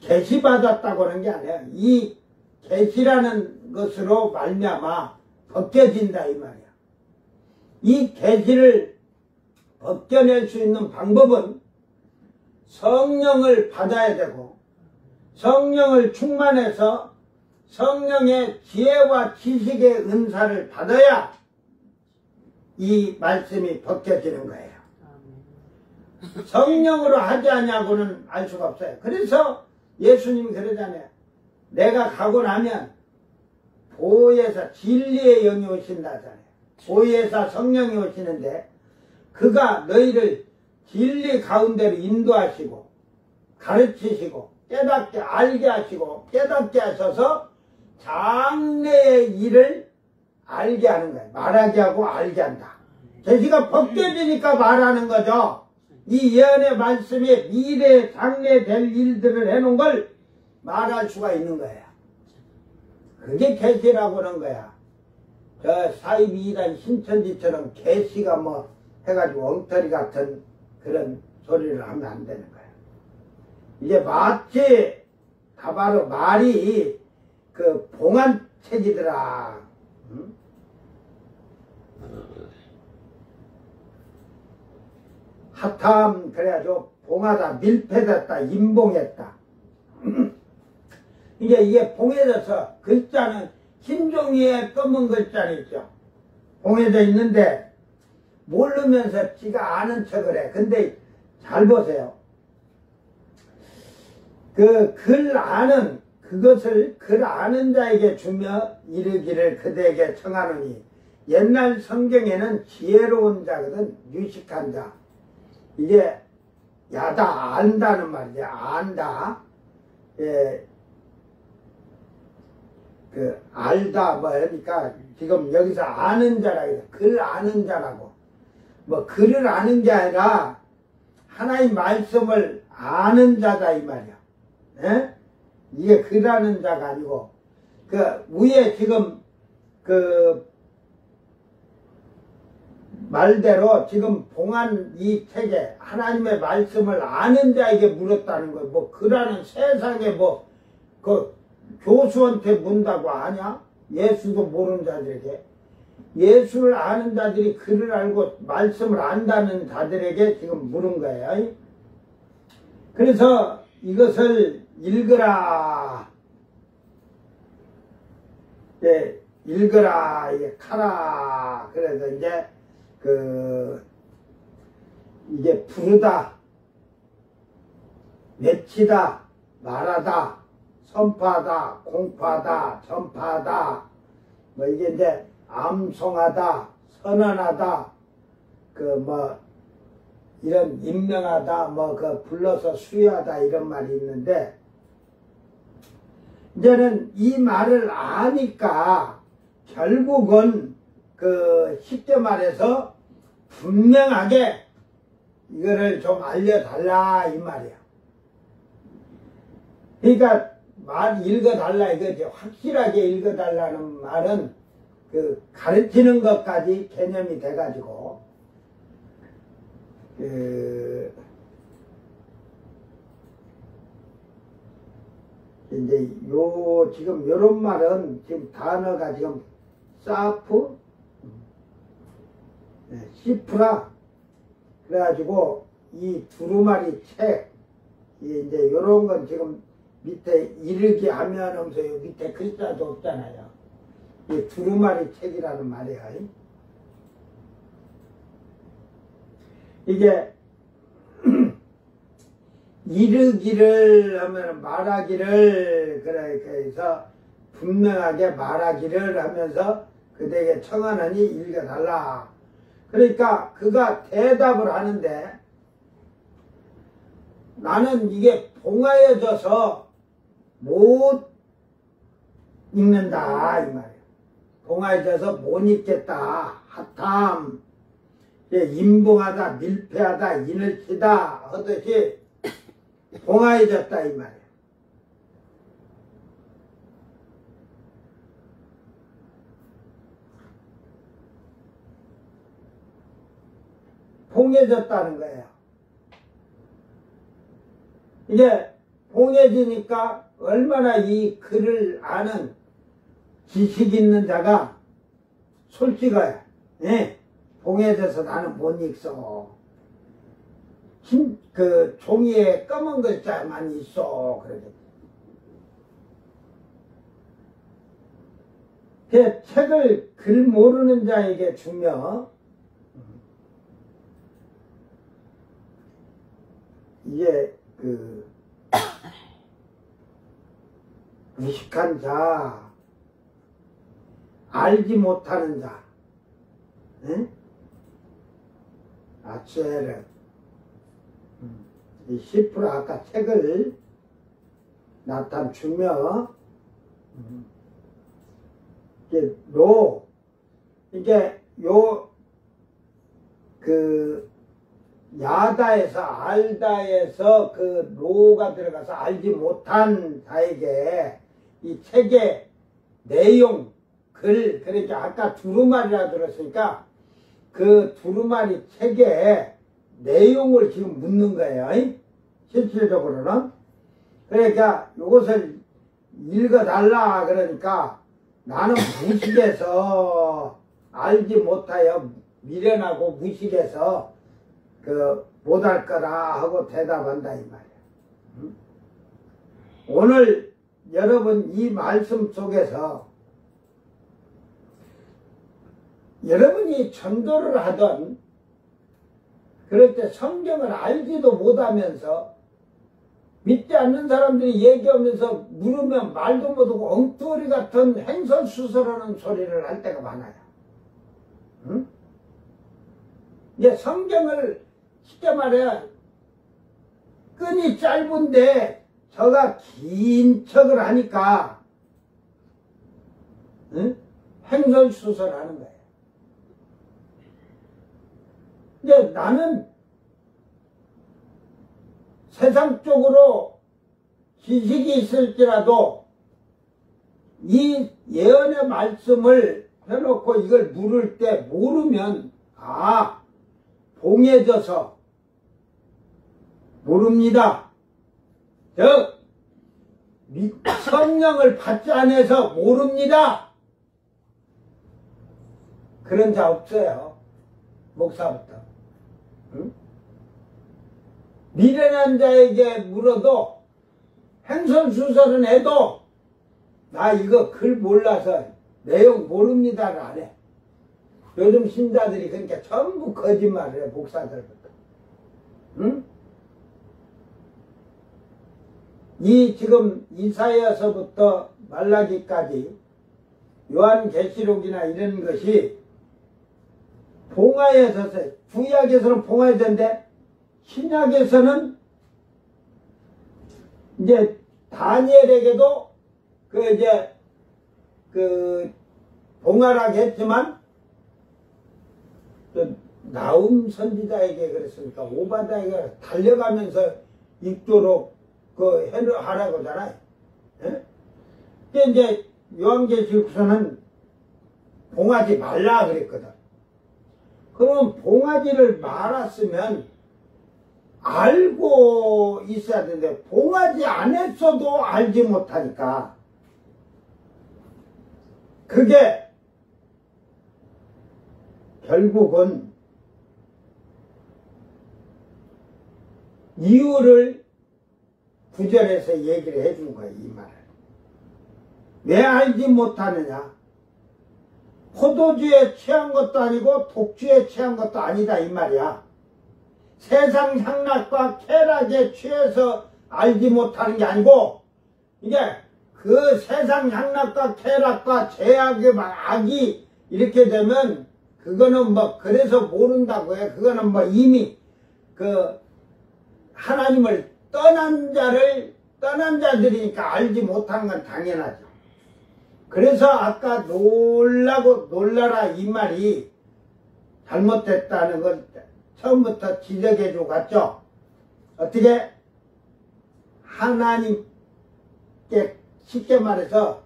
계시받았다고 하는 게 아니에요. 이 계시라는 것으로 말미암아 벗겨진다 이 말이야. 이 계시를 벗겨낼 수 있는 방법은 성령을 받아야 되고 성령을 충만해서 성령의 지혜와 지식의 은사를 받아야 이 말씀이 벗겨지는 거예요. 성령으로 하지 않냐고는 알 수가 없어요. 그래서 예수님이 그러잖아요. 내가 가고 나면 보혜사 진리의 영이 오신다잖아요. 보혜사 성령이 오시는데 그가 너희를 진리 가운데로 인도하시고 가르치시고 깨닫게 알게 하시고 깨닫게 하셔서 장래의 일을 알게 하는 거예요. 말하게 하고 알게 한다. 계시가 벗겨지니까 말하는 거죠. 이 예언의 말씀에 미래 장래 될 일들을 해놓은 걸 말할 수가 있는 거예요. 그게 계시라고 하는 거야. 저 사이비이란 신천지처럼 계시가 뭐 해가지고 엉터리 같은 그런 소리를 하면 안 되는 거예요. 이게 마치 다 바로 말이 그 봉한책이더라. 응? 핫함 그래가지고 봉하다, 밀폐됐다, 임봉했다. 이게 봉해져서 글자는 흰 종이에 검은 글자는 있죠. 봉해져 있는데 모르면서 지가 아는 척을 해. 근데 잘 보세요. 그 글 아는 그것을 글 아는 자에게 주며 이르기를 그대에게 청하노니 옛날 성경에는 지혜로운 자거든 유식한 자. 이게 야다, 안다는 말이야. 안다. 예, 그, 알다, 뭐, 그러니까, 지금 여기서 아는 자라, 글 아는 자라고. 뭐, 글을 아는 게 아니라, 하나의 말씀을 아는 자다, 이 말이야. 예? 이게 글 아는 자가 아니고, 그, 위에 지금, 그, 말대로 지금 봉한 이 책에 하나님의 말씀을 아는 자에게 물었다는 거예요. 뭐, 그라는 세상에 뭐, 그, 교수한테 묻는다고 아냐? 예수도 모르는 자들에게. 예수를 아는 자들이 글을 알고 말씀을 안다는 자들에게 지금 물은 거예요. 그래서 이것을 읽으라. 예, 읽으라, 이게 카라. 그래서 이제, 이게 부르다, 외치다, 말하다, 선포하다, 공포하다, 전파하다, 뭐 이게 이제 암송하다, 선언하다, 이런 임명하다, 불러서 수여하다 이런 말이 있는데, 이제는 이 말을 아니까 결국은 쉽게 말해서 분명하게 이거를 좀 알려달라 이 말이야. 그러니까 말 읽어달라 이거지. 확실하게 읽어달라는 말은 가르치는 것까지 개념이 돼가지고 이제 지금 요런 말은 지금 단어가 지금 사프 시프라 그래가지고 이 두루마리 책 이제 요런 건 지금 밑에 이르기 하면 하면서 밑에 글자도 없잖아요. 이 두루마리 책이라는 말이야. 이게 이르기를 하면 말하기를 그렇게 해서 분명하게 말하기를 하면서 그대에게 청하느니 읽어달라. 그러니까 그가 대답을 하는데 나는 이게 봉하여져서 못 읽는다 이 말이에요. 봉하여져서 못 읽겠다. 하탐 임봉하다 밀폐하다 이늘치다 하듯이 봉하여졌다 이 말이에요. 봉해졌다는 거예요. 이게 봉해지니까 얼마나 이 글을 아는 지식 있는 자가 솔직해요. 예, 봉해져서 나는 못 읽어. 종이에 검은 글자만 있어. 그래서 책을 글 모르는 자에게 주며 이게 무식한 자, 알지 못하는 자, 응? 아체르, 이 시프라 아까 책을 나타주며 이게 야다에서 알다에서 로가 들어가서 알지 못한 자에게 이 책의 내용, 글, 그러니까 아까 두루마리라 들었으니까 그 두루마리 책의 내용을 지금 묻는 거예요. 실질적으로는. 그러니까 이것을 읽어달라 그러니까 나는 무식해서 알지 못하여 미련하고 무식해서 못할 거라 하고 대답한다 이 말이야. 오늘 여러분 이 말씀 속에서 여러분이 전도를 하던 그럴 때 성경을 알지도 못하면서 믿지 않는 사람들이 얘기하면서 물으면 말도 못하고 엉터리 같은 횡설수설하는 소리를 할 때가 많아요. 응? 이제 성경을 쉽게 말해 끈이 짧은데 저가 긴 척을 하니까 응? 횡설수설하는 거예요. 근데 나는 세상적으로 지식이 있을지라도 이 예언의 말씀을 해놓고 이걸 물을 때 모르면 봉해져서 모릅니다. 성령을 받지 않아서 모릅니다. 그런 자 없어요. 목사부터. 응? 미련한 자에게 물어도 횡설수설은 해도 나 이거 글 몰라서 내용 모릅니다를 안 해. 요즘 신자들이 그러니까 전부 거짓말을 해. 목사들부터. 응? 이 지금 이사야서부터 말라기까지 요한계시록이나 이런 것이 봉화에 서서 구약에서는 봉화에 서는데 신약에서는 이제 다니엘에게도 봉화라고 했지만 나움 선지자에게 그랬으니까 오바다에게 달려가면서 읽도록 하라고 하잖아요. 예? 근데 이제 요한계시록서는 봉하지 말라 그랬거든. 그러면 봉하지를 말았으면 알고 있어야 되는데 봉하지 않았어도 알지 못하니까 그게 결국은 이유를 구절에서 얘기를 해준 거예요. 이 말을. 왜 알지 못하느냐? 포도주에 취한 것도 아니고 독주에 취한 것도 아니다 이 말이야. 세상 향락과 쾌락에 취해서 알지 못하는 게 아니고 이게 그 세상 향락과 쾌락과 죄악의 악이 이렇게 되면 그거는 그래서 모른다고 해. 그거는 이미 하나님을 떠난 자들이니까 알지 못하는 건 당연하죠. 그래서 아까 놀라라 이 말이 잘못됐다는 걸 처음부터 지적해 주고 갔죠. 어떻게? 하나님께 쉽게 말해서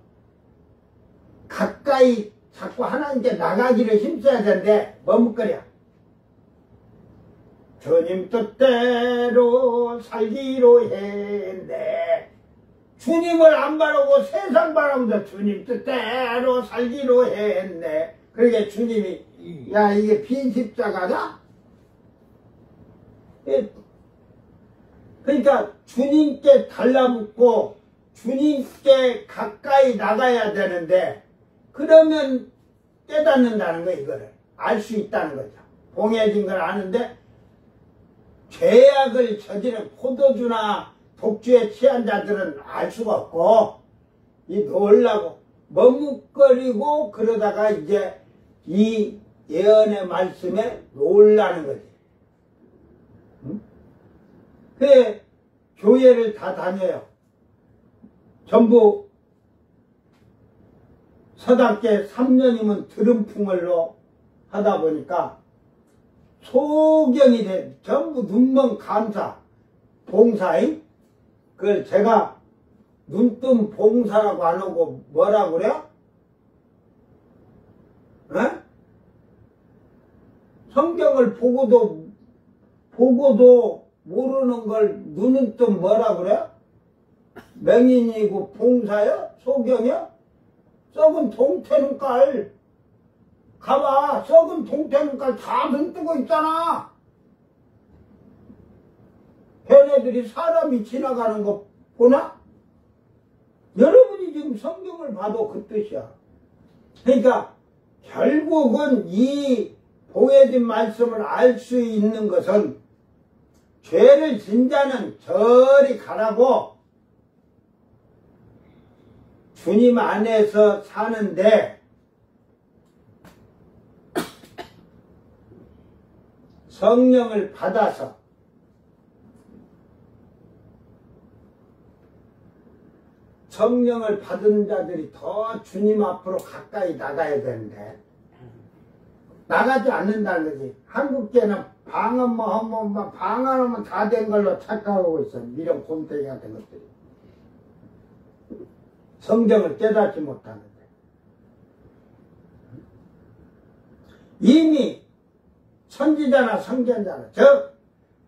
가까이 자꾸 하나님께 나가기를 힘써야 되는데 머뭇거려. 주님 뜻대로 살기로 했네. 주님을 안 바라고 세상 바라면서 주님 뜻대로 살기로 했네. 그러니까 주님이 야 이게 빈십자가다? 그러니까 주님께 달라붙고 주님께 가까이 나가야 되는데 그러면 깨닫는다는 거예요. 이거를 알 수 있다는 거죠. 봉해진 걸 아는데 죄악을 저지른 포도주나 독주에 취한 자들은 알 수가 없고 놀라고 머뭇거리고 그러다가 이제 이 예언의 말씀에 놀라는 거지. 응? 그래 교회를 다 다녀요. 전부 서답게 3년이면 들음풍을로 하다 보니까 소경이 돼. 전부 눈먼 감사, 봉사임. 그걸 제가 눈뜬 봉사라고 안 하고 뭐라고 그래요? 에? 성경을 보고도 모르는 걸 눈은 뜬 뭐라고 그래요? 맹인이고 봉사요? 소경이요? 썩은 동태눈깔. 가봐. 썩은 동태눈깔 다 눈 뜨고 있잖아. 걔네들이 사람이 지나가는 거 보나? 여러분이 지금 성경을 봐도 그 뜻이야. 그러니까 결국은 이 봉해진 말씀을 알 수 있는 것은 죄를 진 자는 저리 가라고 주님 안에서 사는데 성령을 받아서 성령을 받은 자들이 더 주님 앞으로 가까이 나가야 되는데 나가지 않는다는 거지. 한국계는 방언하면 다 된 걸로 착각하고 있어. 미련 곰탱이 같은 것들이. 성경을 깨닫지 못하는데. 이미 선지자나 선견자나 저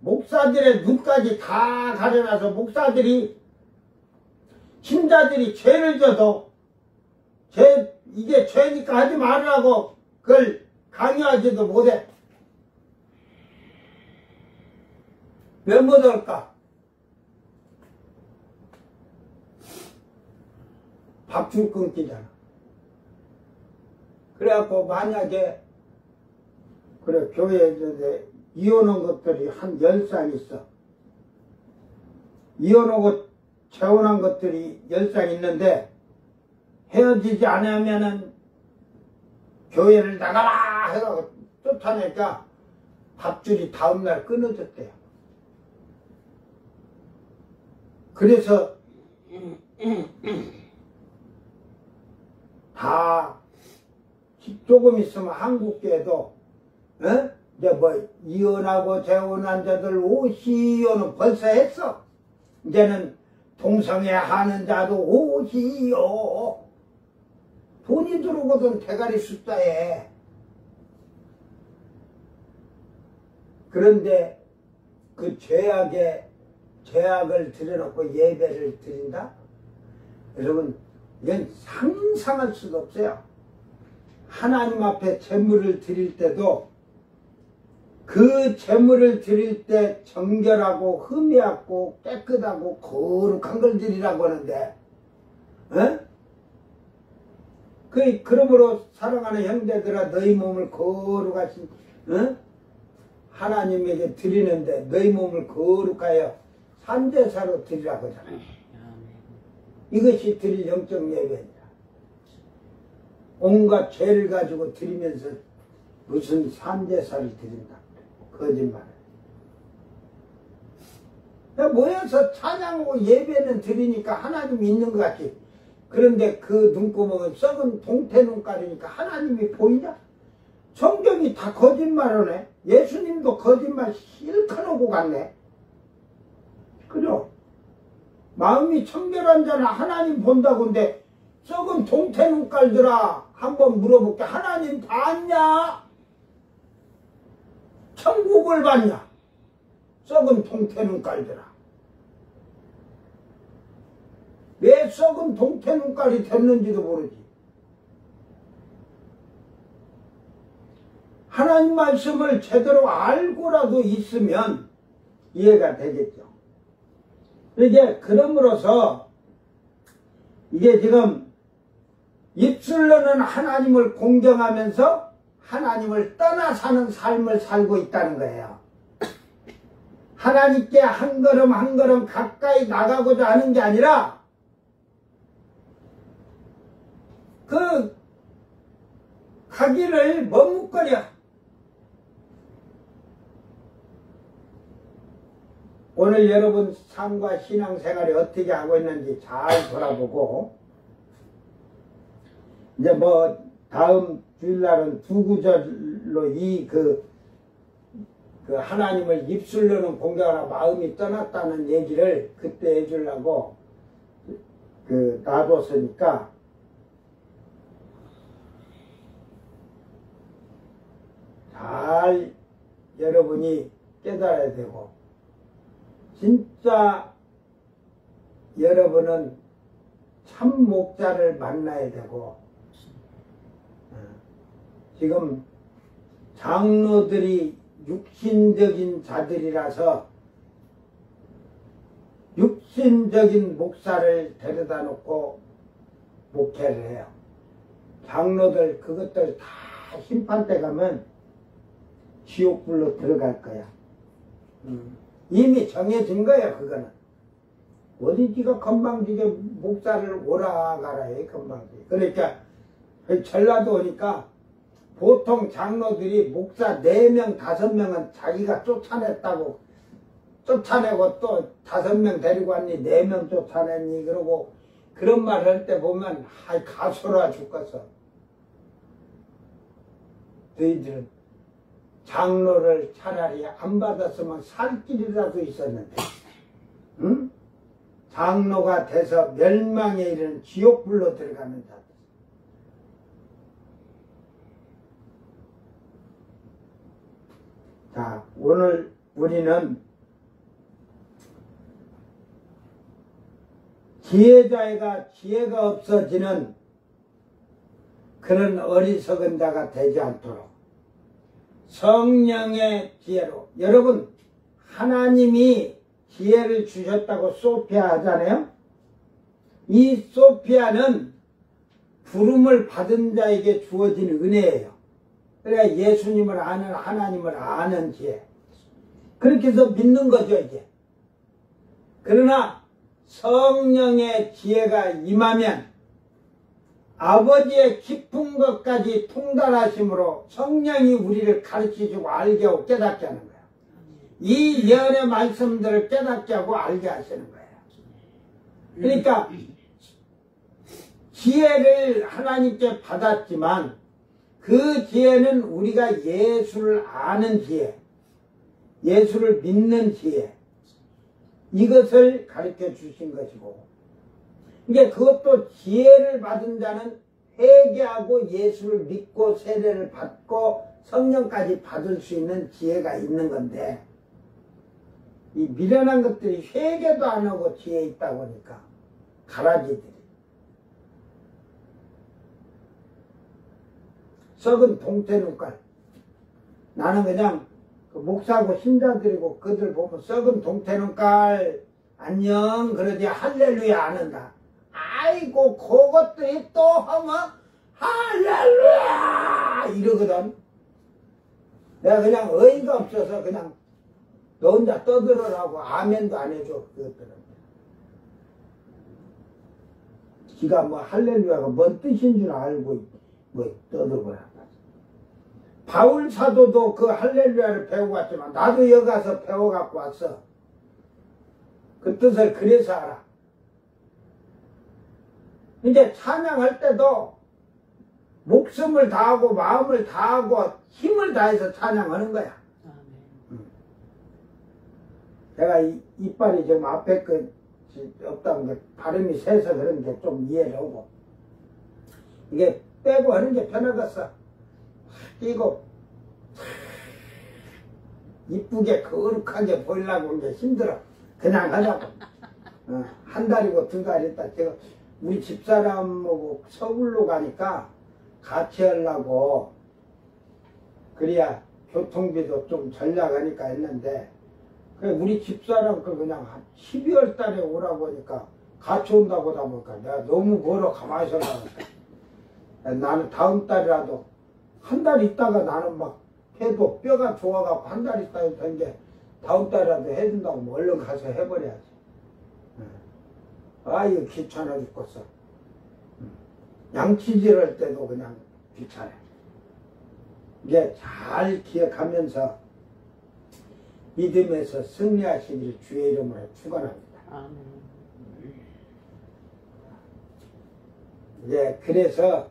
목사들의 눈까지 다 가려놔서 목사들이 신자들이 죄를 져도 이게 죄니까 하지 말라고 그걸 강요하지도 못해. 왜 못할까? 밥줄 끊기잖아. 그래갖고 만약에 그래 교회에 이혼한 것들이 한 10쌍 있어. 이혼하고 재혼한 것들이 10쌍 있는데 헤어지지 않으면은 교회를 나가라 해서 쫓아내니까 밥줄이 다음날 끊어졌대요. 그래서 다 조금 있으면 한국교회도 이제 뭐 이혼하고 재혼한 자들 오시오는 벌써 했어. 이제는 동성애 하는 자도 오시오. 돈이 들어오거든 대가리 숫자에. 그런데 그 죄악을 들여놓고 예배를 드린다? 여러분 이건 상상할 수도 없어요. 하나님 앞에 제물을 드릴 때도 그 제물을 드릴 때 정결하고 흠이 없고 깨끗하고 거룩한 걸 드리라고 하는데 그러므로 사랑하는 형제들아 너희 몸을 거룩하신 하나님에게 드리는데 너희 몸을 거룩하여 산제사로 드리라고 하잖아요. 이것이 드릴 영적 예배입니다. 온갖 죄를 가지고 드리면서 무슨 산제사를 드린다. 거짓말을. 모여서 찬양하고 예배는 드리니까 하나님이 있는 것 같지. 그런데 그 눈구멍은 썩은 동태 눈깔이니까 하나님이 보이냐? 성경이 다 거짓말하네. 예수님도 거짓말 실컷 하고 갔네. 그죠? 마음이 청결한 자는 하나님 본다고 근데 썩은 동태 눈깔들아 한번 물어볼게. 하나님 봤냐? 천국을 봤냐? 썩은 동태 눈깔들아. 왜 썩은 동태 눈깔이 됐는지도 모르지. 하나님 말씀을 제대로 알고라도 있으면 이해가 되겠죠. 이게 그럼으로써 이게 지금 입술로는 하나님을 공경하면서 하나님을 떠나 사는 삶을 살고 있다는 거예요. 하나님께 한 걸음 한 걸음 가까이 나가고자 하는 게 아니라 그 가기를 머뭇거려. 오늘 여러분 삶과 신앙생활이 어떻게 하고 있는지 잘 돌아보고 이제 뭐 다음 주일날은 두 구절로 그 하나님을 입술로는 공경하라 마음이 떠났다는 얘기를 그때 해주려고 놔뒀으니까 잘 여러분이 깨달아야 되고 진짜 여러분은 참 목자를 만나야 되고 지금 장로들이 육신적인 자들이라서 육신적인 목사를 데려다 놓고 목회를 해요. 장로들 그것들 다 심판때 가면 지옥불로 들어갈 거야. 이미 정해진 거야 그거는. 어디 지가 건방지게 목사를 오라 가라 해 건방지게. 그러니까 전라도 오니까 보통 장로들이 목사 4명 5명은 자기가 쫓아냈다고 쫓아내고 또 5명 데리고 왔니 4명 쫓아냈니 그러고 그런 말 할 때 보면 가소라 죽겠어. 너희들은 장로를 차라리 안 받았으면 살 길이라도 있었는데, 응? 장로가 돼서 멸망에 이르는 지옥불로 들어가는 자. 자, 오늘 우리는 지혜자가 지혜가 없어지는 그런 어리석은 자가 되지 않도록 성령의 지혜로, 여러분 하나님이 지혜를 주셨다고 소피아 하잖아요. 이 소피아는 부름을 받은 자에게 주어진 은혜예요. 그래, 예수님을 아는, 하나님을 아는 지혜. 그렇게 해서 믿는 거죠, 이제. 그러나 성령의 지혜가 임하면 아버지의 깊은 것까지 통달하심으로 성령이 우리를 가르치시고 알게 하고 깨닫게 하는 거예요. 이 예언의 말씀들을 깨닫게 하고 알게 하시는 거예요. 그러니까 지혜를 하나님께 받았지만 그 지혜는 우리가 예수를 아는 지혜, 예수를 믿는 지혜, 이것을 가르쳐 주신 것이고, 이게 그것도 지혜를 받은 자는 회개하고 예수를 믿고 세례를 받고 성령까지 받을 수 있는 지혜가 있는 건데, 이 미련한 것들이 회개도 안 하고 지혜 있다고 하니까 가라지들이 썩은 동태 눈깔. 나는 그냥 그 목사고 신자들이고 그들 보면 썩은 동태 눈깔 안녕 그러지 할렐루야 안 한다. 아이고 그것들이 또 하면 할렐루야 이러거든. 내가 그냥 어이가 없어서 그냥 너 혼자 떠들으라고 아멘도 안 해줘. 그것들은 지가 뭐 할렐루야가 뭔 뜻인 줄 알고 뭐 떠들고라. 바울 사도도 그 할렐루야를 배우고 왔지만 나도 여기 가서 배워갖고 왔어. 그 뜻을 그래서 알아. 이제 찬양할 때도 목숨을 다하고 마음을 다하고 힘을 다해서 찬양하는 거야. 내가 이빨이 지금 앞에 그 없다는 게 발음이 세서 그런 게 좀 이해를 하고 이게 빼고 하는 게 편하겠어. 이거 이쁘게 거룩하게 보이려고 하는 게 힘들어. 그냥 하자고. 한 달이고 두 달 있다. 제가 우리 집사람하고 서울로 가니까 같이 하려고 그래야 교통비도 좀 절약하니까 했는데 우리 집사람 그냥 한 12월 달에 오라고 하니까 같이 온다고 하다 보니까 내가 너무 멀어 가만히 있으려니까 나는 다음 달이라도 한 달 있다가 나는 막 해도 뼈가 좋아갖고 한 달 있다 했던 게 다음 달이라도 해준다고 뭐 얼른 가서 해버려야지. 아 이거 귀찮아 죽겠어. 양치질 할 때도 그냥 귀찮아. 이게 잘 기억하면서 믿음에서 승리하시기를 주의 이름으로 축원합니다. 이제 그래서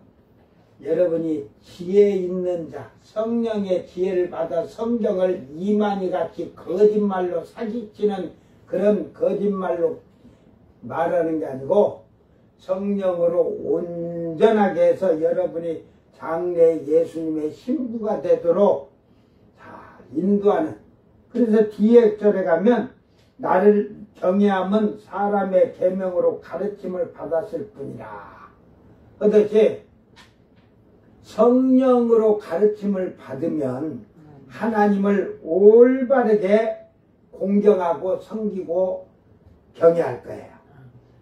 여러분이 지혜 있는 자, 성령의 지혜를 받아 성경을 이만희 같이 거짓말로 사기치는 그런 거짓말로 말하는 게 아니고 성령으로 온전하게 해서 여러분이 장래 예수님의 신부가 되도록 잘 인도하는. 그래서 뒤에 절에 가면 나를 경외함은 사람의 계명으로 가르침을 받았을 뿐이라. 그렇듯이 성령으로 가르침을 받으면 하나님을 올바르게 공경하고 섬기고 경외할 거예요.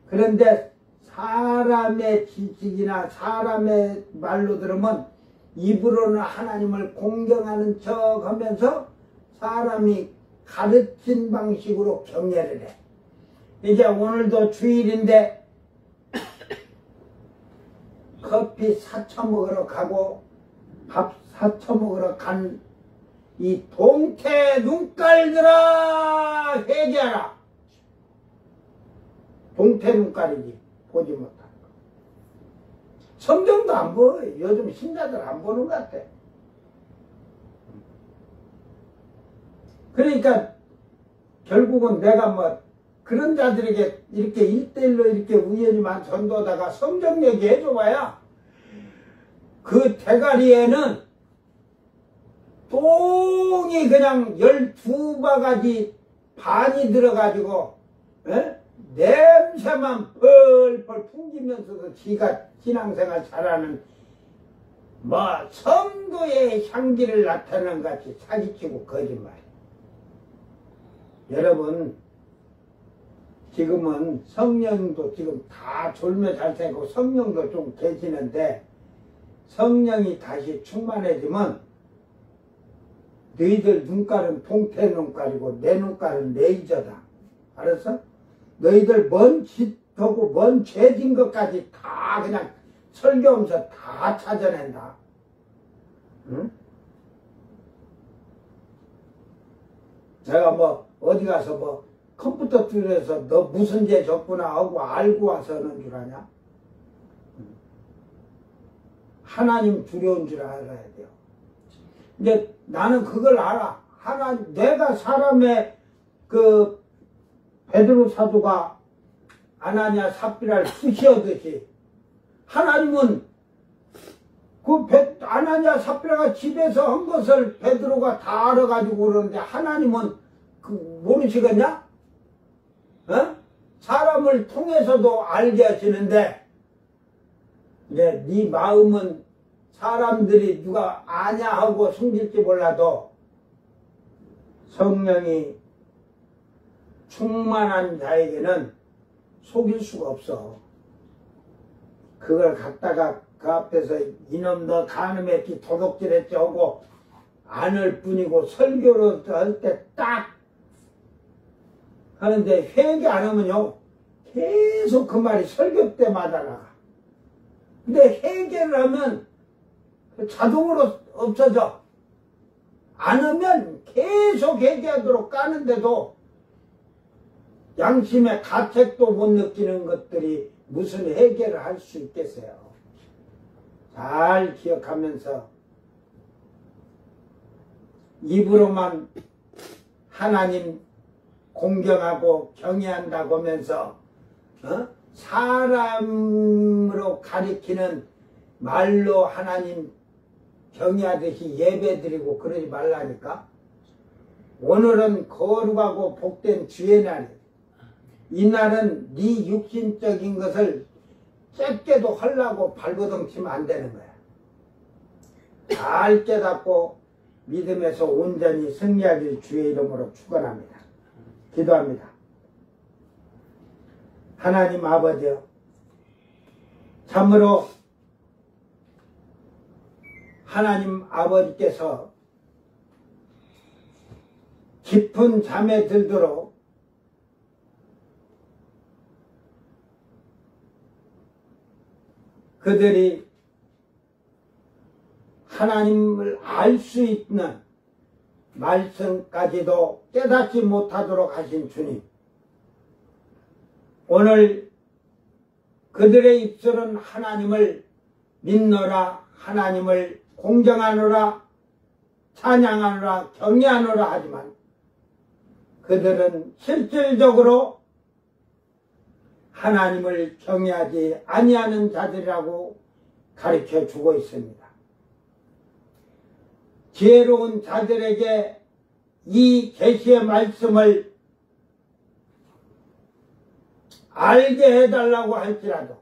그런데 사람의 지식이나 사람의 말로 들으면 입으로는 하나님을 공경하는 척 하면서 사람이 가르친 방식으로 경외를 해. 이제 오늘도 주일인데 커피 사쳐 먹으러 가고 밥 사쳐 먹으러 간 이 동태 눈깔들아 회개하라. 동태 눈깔이지. 보지 못하는 거. 성경도 안 보. 요즘 신자들 안 보는 것 같아. 그러니까 결국은 내가 뭐 그런 자들에게 이렇게 1대1로 이렇게 우연히만 전도하다가 성경 얘기해줘봐야 그 대가리에는 똥이 그냥 12바가지 반이 들어가지고 냄새만 펄펄 풍기면서도 지가 신앙생활 잘하는 뭐 성도의 향기를 나타내는 것 같이 사기치고 거짓말. 여러분 지금은 성령도 지금 다 졸며 잘 살고 성령도 좀 계시는데 성령이 다시 충만해지면 너희들 눈깔은 동태 눈깔이고 내 눈깔은 레이저다. 알았어? 너희들 뭔 짓하고 뭔 죄진 것까지 다 그냥 설교하면서 다 찾아낸다. 응? 내가 뭐 어디 가서 뭐 컴퓨터 뚫려서 너 무슨 죄 졌구나 하고 알고 와서 하는 줄 아냐? 하나님 두려운 줄 알아야 돼요. 이제 나는 그걸 알아. 내가 사람의 그 베드로 사도가 아나니아 삽비라를 푸시하듯이 하나님은 그 아나니아 삽비라가 집에서 한 것을 베드로가 다 알아가지고 그러는데 하나님은 그 모르시겠냐? 어? 사람을 통해서도 알게 하시는데 이제 네 마음은 사람들이 누가 아냐 하고 숨길지 몰라도 성령이 충만한 자에게는 속일 수가 없어. 그걸 갖다가 그 앞에서 이놈 너 간음했지 도둑질했지 하고 안을 뿐이고 설교를 할 때 딱 하는데 회개 안 하면요 계속 그 말이 설교 때마다 나가. 근데 회개를 하면 자동으로 없어져. 안 하면 계속 회개하도록 까는데도 양심의 가책도 못 느끼는 것들이 무슨 회개를 할 수 있겠어요. 잘 기억하면서 입으로만 하나님 공경하고 경외한다고 하면서 사람으로 가리키는 말로 하나님 경외하듯이 예배드리고 그러지 말라니까. 오늘은 거룩하고 복된 주의 날이에요. 이날은 네 육신적인 것을 쬐게도 하려고 발버둥 치면 안 되는 거야. 잘 깨닫고 믿음에서 온전히 승리하길 주의 이름으로 축원합니다. 기도합니다. 하나님 아버지여, 참으로 하나님 아버지께서 깊은 잠에 들도록 그들이 하나님을 알 수 있는 말씀까지도 깨닫지 못하도록 하신 주님, 오늘 그들의 입술은 하나님을 믿노라, 하나님을 공경하노라, 찬양하노라, 경외하노라 하지만 그들은 실질적으로 하나님을 경외하지 아니하는 자들이라고 가르쳐 주고 있습니다. 지혜로운 자들에게 이 계시의 말씀을 알게 해달라고 할지라도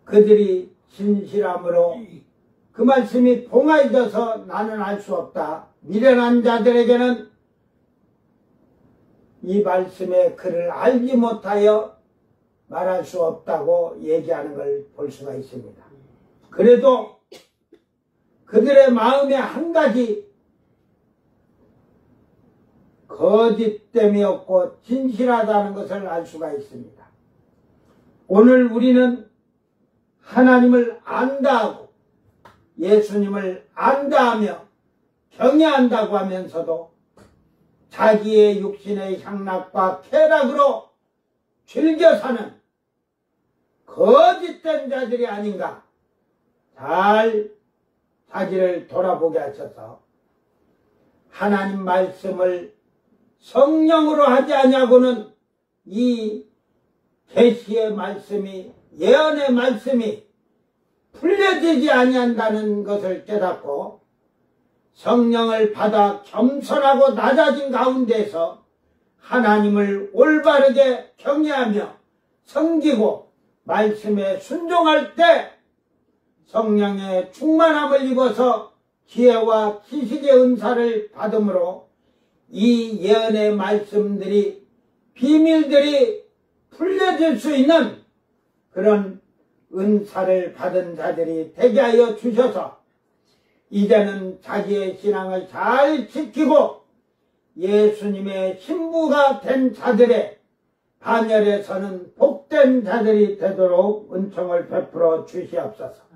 그들이 진실함으로 그 말씀이 봉하여져서 나는 알 수 없다, 미련한 자들에게는 이 말씀의 글을 알지 못하여 말할 수 없다고 얘기하는 걸 볼 수가 있습니다. 그래도 그들의 마음에 한 가지 거짓됨이 없고 진실하다는 것을 알 수가 있습니다. 오늘 우리는 하나님을 안다 하고 예수님을 안다 하며 경외한다고 하면서도 자기의 육신의 향락과 쾌락으로 즐겨 사는 거짓된 자들이 아닌가 잘 자기를 돌아보게 하셔서 하나님 말씀을 성령으로 하지 아니하고는 이 계시의 말씀이 예언의 말씀이 풀려지지 아니한다는 것을 깨닫고 성령을 받아 겸손하고 낮아진 가운데서 하나님을 올바르게 경외하며 섬기고 말씀에 순종할 때 성령의 충만함을 입어서 지혜와 지식의 은사를 받음으로 이 예언의 말씀들이 비밀들이 풀려질 수 있는 그런 은사를 받은 자들이 되게 하여 주셔서 이제는 자기의 신앙을 잘 지키고 예수님의 신부가 된 자들의 반열에 서는 복된 자들이 되도록 은총을 베풀어 주시옵소서.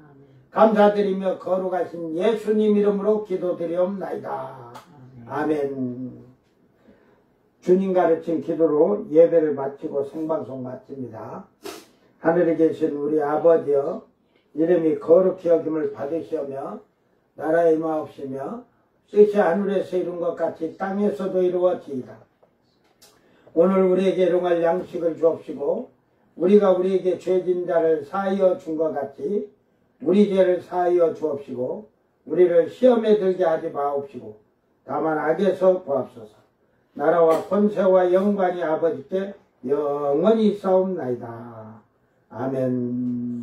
감사드리며 거룩하신 예수님 이름으로 기도드리옵나이다. 아멘. 주님 가르친 기도로 예배를 마치고 생방송 마칩니다. 하늘에 계신 우리 아버지여, 이름이 거룩히 여김을 받으시오며 나라의 임하옵시며 뜻이 하늘에서 이룬 것 같이 땅에서도 이루어지이다. 오늘 우리에게 일용할 양식을 주옵시고 우리가 우리에게 죄진 자를 사하여 준 것 같이 우리 죄를 사하여 주옵시고 우리를 시험에 들게 하지 마옵시고 다만 악에서 구하옵소서. 나라와 권세와 영광이 아버지께 영원히 있사옵나이다. 아멘.